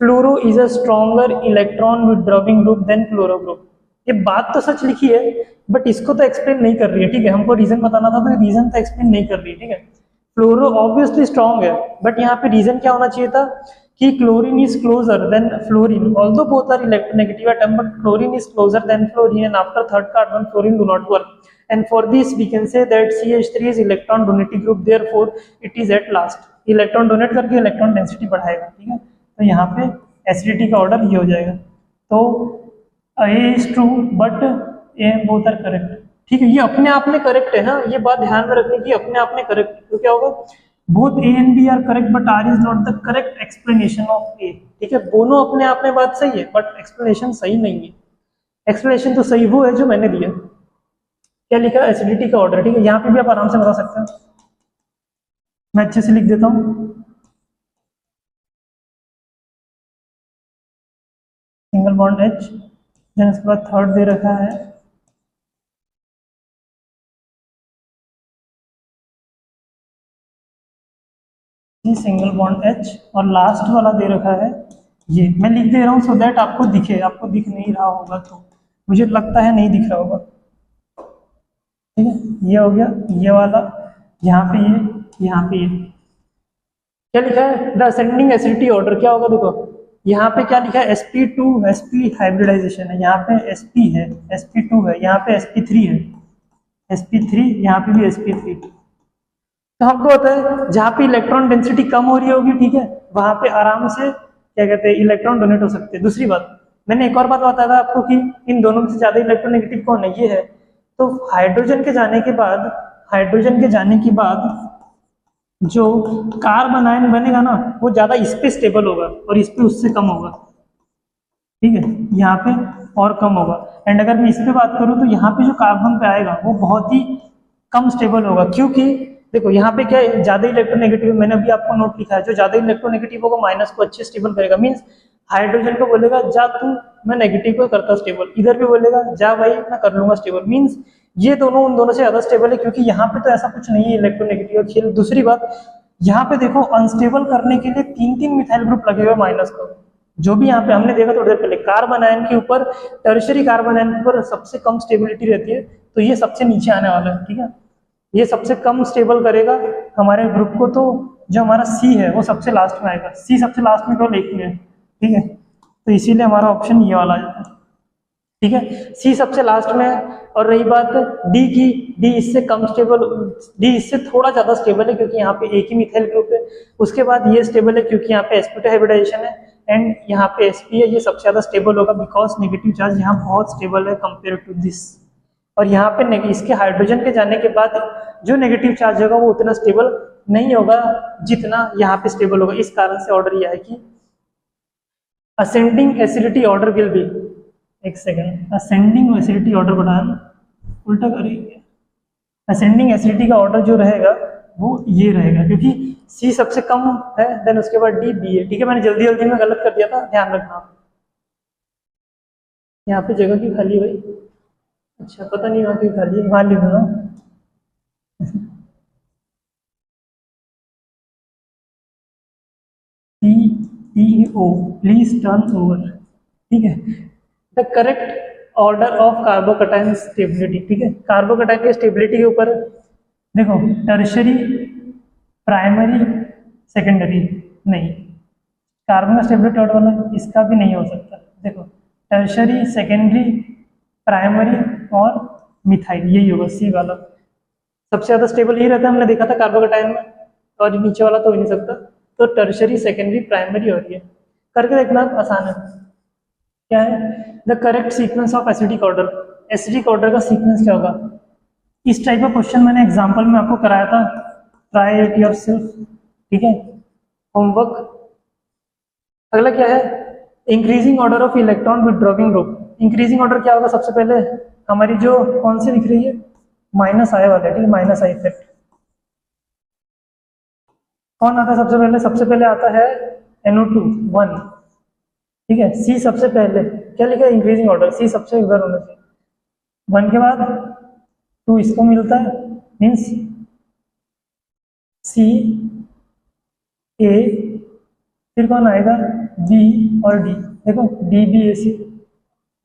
Speaker 1: fluoro is a stronger electron withdrawing group than chloro group. ये बात तो सच लिखी है बट इसको तो एक्सप्लेन नहीं कर रही है, ठीक है, हमको रीजन बताना था तो रीजन तो एक्सप्लेन नहीं कर रही है, ठीक है। फ्लोरो ऑब्वियसली स्ट्रॉन्ग है बट यहाँ पे रीजन क्या होना चाहिए था कि chlorine is closer than fluorine, although both are electronegative atom but chlorine is closer than fluorine and after third carbon fluorine do not work, and for this we can say that CH3 is electron donating group, therefore it is at last, electron donate करके electron density बढ़ाएगा, ठीक है। तो यहाँ पे acidity का order ये हो जाएगा, तो A is true but A both are correct, ठीक है, ये अपने आप में करेक्ट है ना, ये बात ध्यान में रखने की, अपने आप में करेक्ट है। तो क्या होगा, both A and B are correct but R is not the correct explanation of A. ठीक है, दोनों अपने आप में बात सही है बट एक्सप्लेनेशन सही नहीं है। एक्सप्लेनेशन तो सही वो है जो मैंने दिया। क्या लिखा, एसिडिटी का ऑर्डर। ठीक है, यहाँ पे भी आप आराम से बता सकते हैं, मैं अच्छे से लिख देता हूँ। सिंगल बॉन्ड H, देन उसके बाद थर्ड दे रखा है सिंगल बॉन्ड H, और लास्ट वाला दे रखा है ये। मैं लिख दे रहा हूँ सो दैट आपको दिखे, आपको दिख नहीं रहा होगा तो, मुझे लगता है नहीं दिख रहा होगा। ठीक है, ये हो गया ये वाला, यहाँ पे ये, यहाँ पे ये। क्या लिखा है, द असेंडिंग एसिडिटी ऑर्डर। क्या होगा, देखो यहाँ पे क्या लिखा है, sp2 sp हाइब्रिडाइजेशन है, यहाँ पे sp है, sp2 है, यहाँ पे sp3 है, sp3, यहाँ पे भी sp3। तो हमको होता है जहाँ पे इलेक्ट्रॉन डेंसिटी कम हो रही होगी, ठीक है, वहां पे आराम से क्या कहते हैं, इलेक्ट्रॉन डोनेट हो सकते हैं। दूसरी बात, मैंने एक और बात बताया था आपको कि इन दोनों में से ज्यादा इलेक्ट्रोनेगेटिव कौन है, ये है। तो हाइड्रोजन के जाने के बाद, हाइड्रोजन के जाने के बाद जो कार्बन आयन बनेगा ना, वो ज्यादा इस पे स्टेबल होगा और इस पे उससे कम होगा। ठीक है, यहाँ पे और कम होगा। एंड अगर मैं इस पे बात करूँ तो यहाँ पे जो कार्बन पे आएगा वो बहुत ही कम स्टेबल होगा, क्योंकि देखो यहाँ पे क्या है, ज्यादा इलेक्ट्रोनेगेटिव, मैंने अभी आपको नोट लिखा है, जो ज्यादा इलेक्ट्रोनेगेटिव होगा माइनस को अच्छे स्टेबल करेगा। मीन्स हाइड्रोजन को बोलेगा जा तू, मैं नेगेटिव को करता स्टेबल, इधर भी बोलेगा जा भाई मैं कर लूंगा स्टेबल। मीन्स ये दोनों उन दोनों से ज्यादा स्टेबल है, क्योंकि यहाँ पे तो ऐसा कुछ नहीं है इलेक्ट्रोनेगेटिव का खेल। दूसरी बात, यहाँ पे देखो अनस्टेबल करने के लिए 3-3 मिथाइल ग्रुप लगे हुए माइनस को, जो भी यहाँ पे हमने देखा थोड़ी देर पहले, कार्बन आयन के ऊपर, टर्शियरी कार्बन आयन के ऊपर सबसे कम स्टेबिलिटी रहती है, तो ये सबसे नीचे आने वाला है। ठीक है, ये सबसे कम स्टेबल करेगा हमारे ग्रुप को। तो जो हमारा सी है वो सबसे लास्ट में आएगा, सी सबसे लास्ट में केवल एक ही है। ठीक है, तो इसीलिए हमारा ऑप्शन ये वाला आ जाता है। ठीक है, सी सबसे लास्ट में है। और रही बात डी की, डी इससे कम स्टेबल, डी इससे थोड़ा ज्यादा स्टेबल है क्योंकि यहाँ पे एक ही मिथाइल ग्रुप है। उसके बाद ये स्टेबल है क्योंकि यहाँ पे sp2 हाइब्रिडाइजेशन है, एंड यहाँ पे sp है, ये सबसे ज्यादा स्टेबल होगा बिकॉज नेगेटिव चार्ज यहाँ बहुत स्टेबल है कंपेयर टू दिस। और यहाँ पे इसके हाइड्रोजन के जाने के बाद जो नेगेटिव चार्ज होगा वो उतना स्टेबल नहीं होगा जितना यहाँ पे स्टेबल होगा। इस कारण से ऑर्डर यह है कि ascending acidity order will be, एक सेकेंड, असेंडिंग एसिडिटी ऑर्डर बढ़ाना उल्टा करेंगे, असेंडिंग एसिडिटी का ऑर्डर जो रहेगा वो ये रहेगा, क्योंकि सी सबसे कम है, देन उसके बाद डी, बी है। ठीक है, मैंने जल्दी जल्दी में गलत कर दिया था, ध्यान रखना आप। यहाँ पे जगह क्यों खाली है भाई, अच्छा पता नहीं वहाँ क्यों खाली है, वहाँ लिख दूंगा। PTO, please turn over. ठीक है, the correct order of कार्बोकटाइन stability. ठीक है, कार्बोकटाइन की स्टेबिलिटी के ऊपर देखो, टर्शरी, प्राइमरी, सेकेंडरी नहीं, कार्बन का स्टेबिलिटी ऑर्डर वाला इसका भी नहीं हो सकता। देखो टर्शरी, सेकेंडरी, प्राइमरी और मिथाइल, यही होगा सी वाला। सबसे ज्यादा स्टेबल यही रहता है, हमने देखा था कार्बोकटाइन में, और नीचे वाला तो हो ही नहीं सकता। तो टर्शरी, सेकेंडरी, प्राइमरी और ये करके देखना, आसान है। क्या है, the correct sequence of acidic order. Acidic order का सीक्वेंस क्या होगा, इस टाइप का क्वेश्चन मैंने एग्जांपल में आपको कराया था, ट्राई इट योरसेल्फ। ठीक है, होमवर्क। अगला क्या है, increasing order of electron withdrawing group. Increasing order क्या होगा, सबसे पहले हमारी जो कौन सी दिख रही है, माइनस आई वाले। ठीक है, माइनस आई इफेक्ट कौन आता है सबसे पहले, सबसे पहले आता है NO2 1। ठीक है, सी सबसे पहले, क्या लिखा है, इंक्रीजिंग ऑर्डर, सी सबसे इधर होना चाहिए, 1 के बाद 2 इसको मिलता है, मीन्स सी ए, फिर कौन आएगा, बी और डी। देखो DBAC,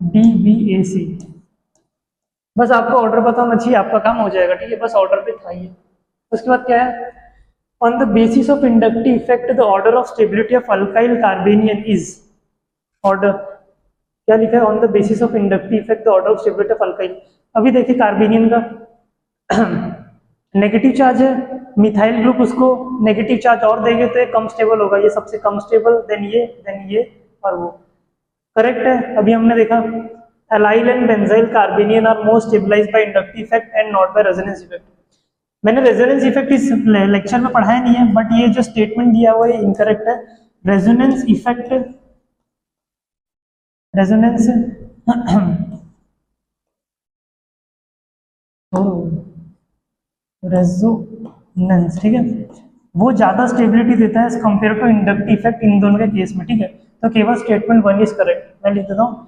Speaker 1: DBAC। बस आपको ऑर्डर पता होना चाहिए, आपका काम हो जाएगा। ठीक है, बस ऑर्डर पे था ये। उसके बाद क्या है, on the basis of inductive effect the order of stability of alkyl carbanion is. Order क्या लिखा है, on the basis of inductive effect the order of stability of alkyl. अभी देखिए कार्बेनियन का नेगेटिव चार्ज है, मिथाइल ग्रुप उसको negative charge और देंगे तो ये कम स्टेबल होगा, ये सबसे कम स्टेबल, देन ये और वो। करेक्ट है, अभी हमने देखा। Allyl and benzyl carbanion are more stabilised by inductive effect and not by resonance effect. मैंने रेजोनेंस इफेक्ट इस लेक्चर में पढ़ाया नहीं है, बट ये जो स्टेटमेंट दिया हुआ है इनकरेक्ट है। रेजोनेंस इफेक्ट, रेजोनेंस रेजोनेंस, ठीक है, वो ज्यादा स्टेबिलिटी देता है as compare to inductive effect इन दोनों के केस में, ठीक है। तो केवल स्टेटमेंट 1 इज करेक्ट, मैं लिख देता हूँ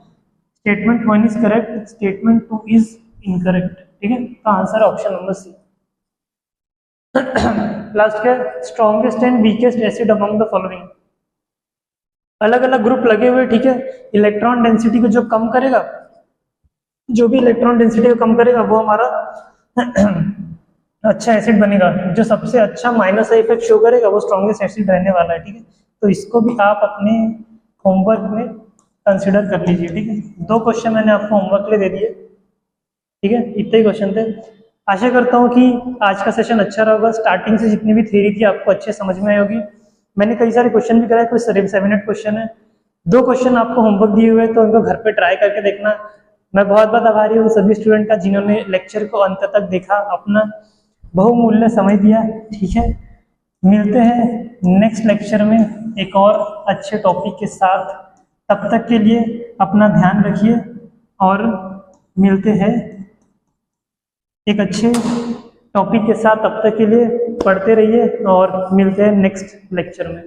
Speaker 1: statement 1 is correct, statement 2 is incorrect, ठीक है। तो answer option number C. Last का strongest and weakest acid among the following. अलग अलग ग्रुप लगे हुए, ठीक है। इलेक्ट्रॉन डेंसिटी को जो कम करेगा, जो भी इलेक्ट्रॉन डेंसिटी को कम करेगा वो हमारा अच्छा एसिड बनेगा। जो सबसे अच्छा माइनस इफेक्ट शो करेगा वो स्ट्रॉन्गेस्ट एसिड रहने वाला है, ठीक है। तो इसको भी आप अपने होमवर्क में कंसिडर कर लीजिए, ठीक है। 2 क्वेश्चन मैंने आपको होमवर्क के लिए दे दिए, ठीक है, इतने ही क्वेश्चन थे। आशा करता हूँ कि आज का सेशन अच्छा रहा होगा। स्टार्टिंग से जितनी भी थ्योरी थी आपको अच्छे समझ में आई होगी। मैंने कई सारे क्वेश्चन भी कराए, कुछ 7-8 क्वेश्चन है। 2 क्वेश्चन आपको होमवर्क दिए हुए हैं, तो उनको घर पे ट्राई करके देखना। मैं बहुत बहुत आभारी हूँ सभी स्टूडेंट का जिन्होंने लेक्चर को अंत तक देखा, अपना बहुमूल्य समय दिया, ठीक है। मिलते हैं नेक्स्ट लेक्चर में एक और अच्छे टॉपिक के साथ। तब तक के लिए अपना ध्यान रखिए और मिलते हैं एक अच्छे टॉपिक के साथ। तब तक के लिए पढ़ते रहिए और मिलते हैं नेक्स्ट लेक्चर में।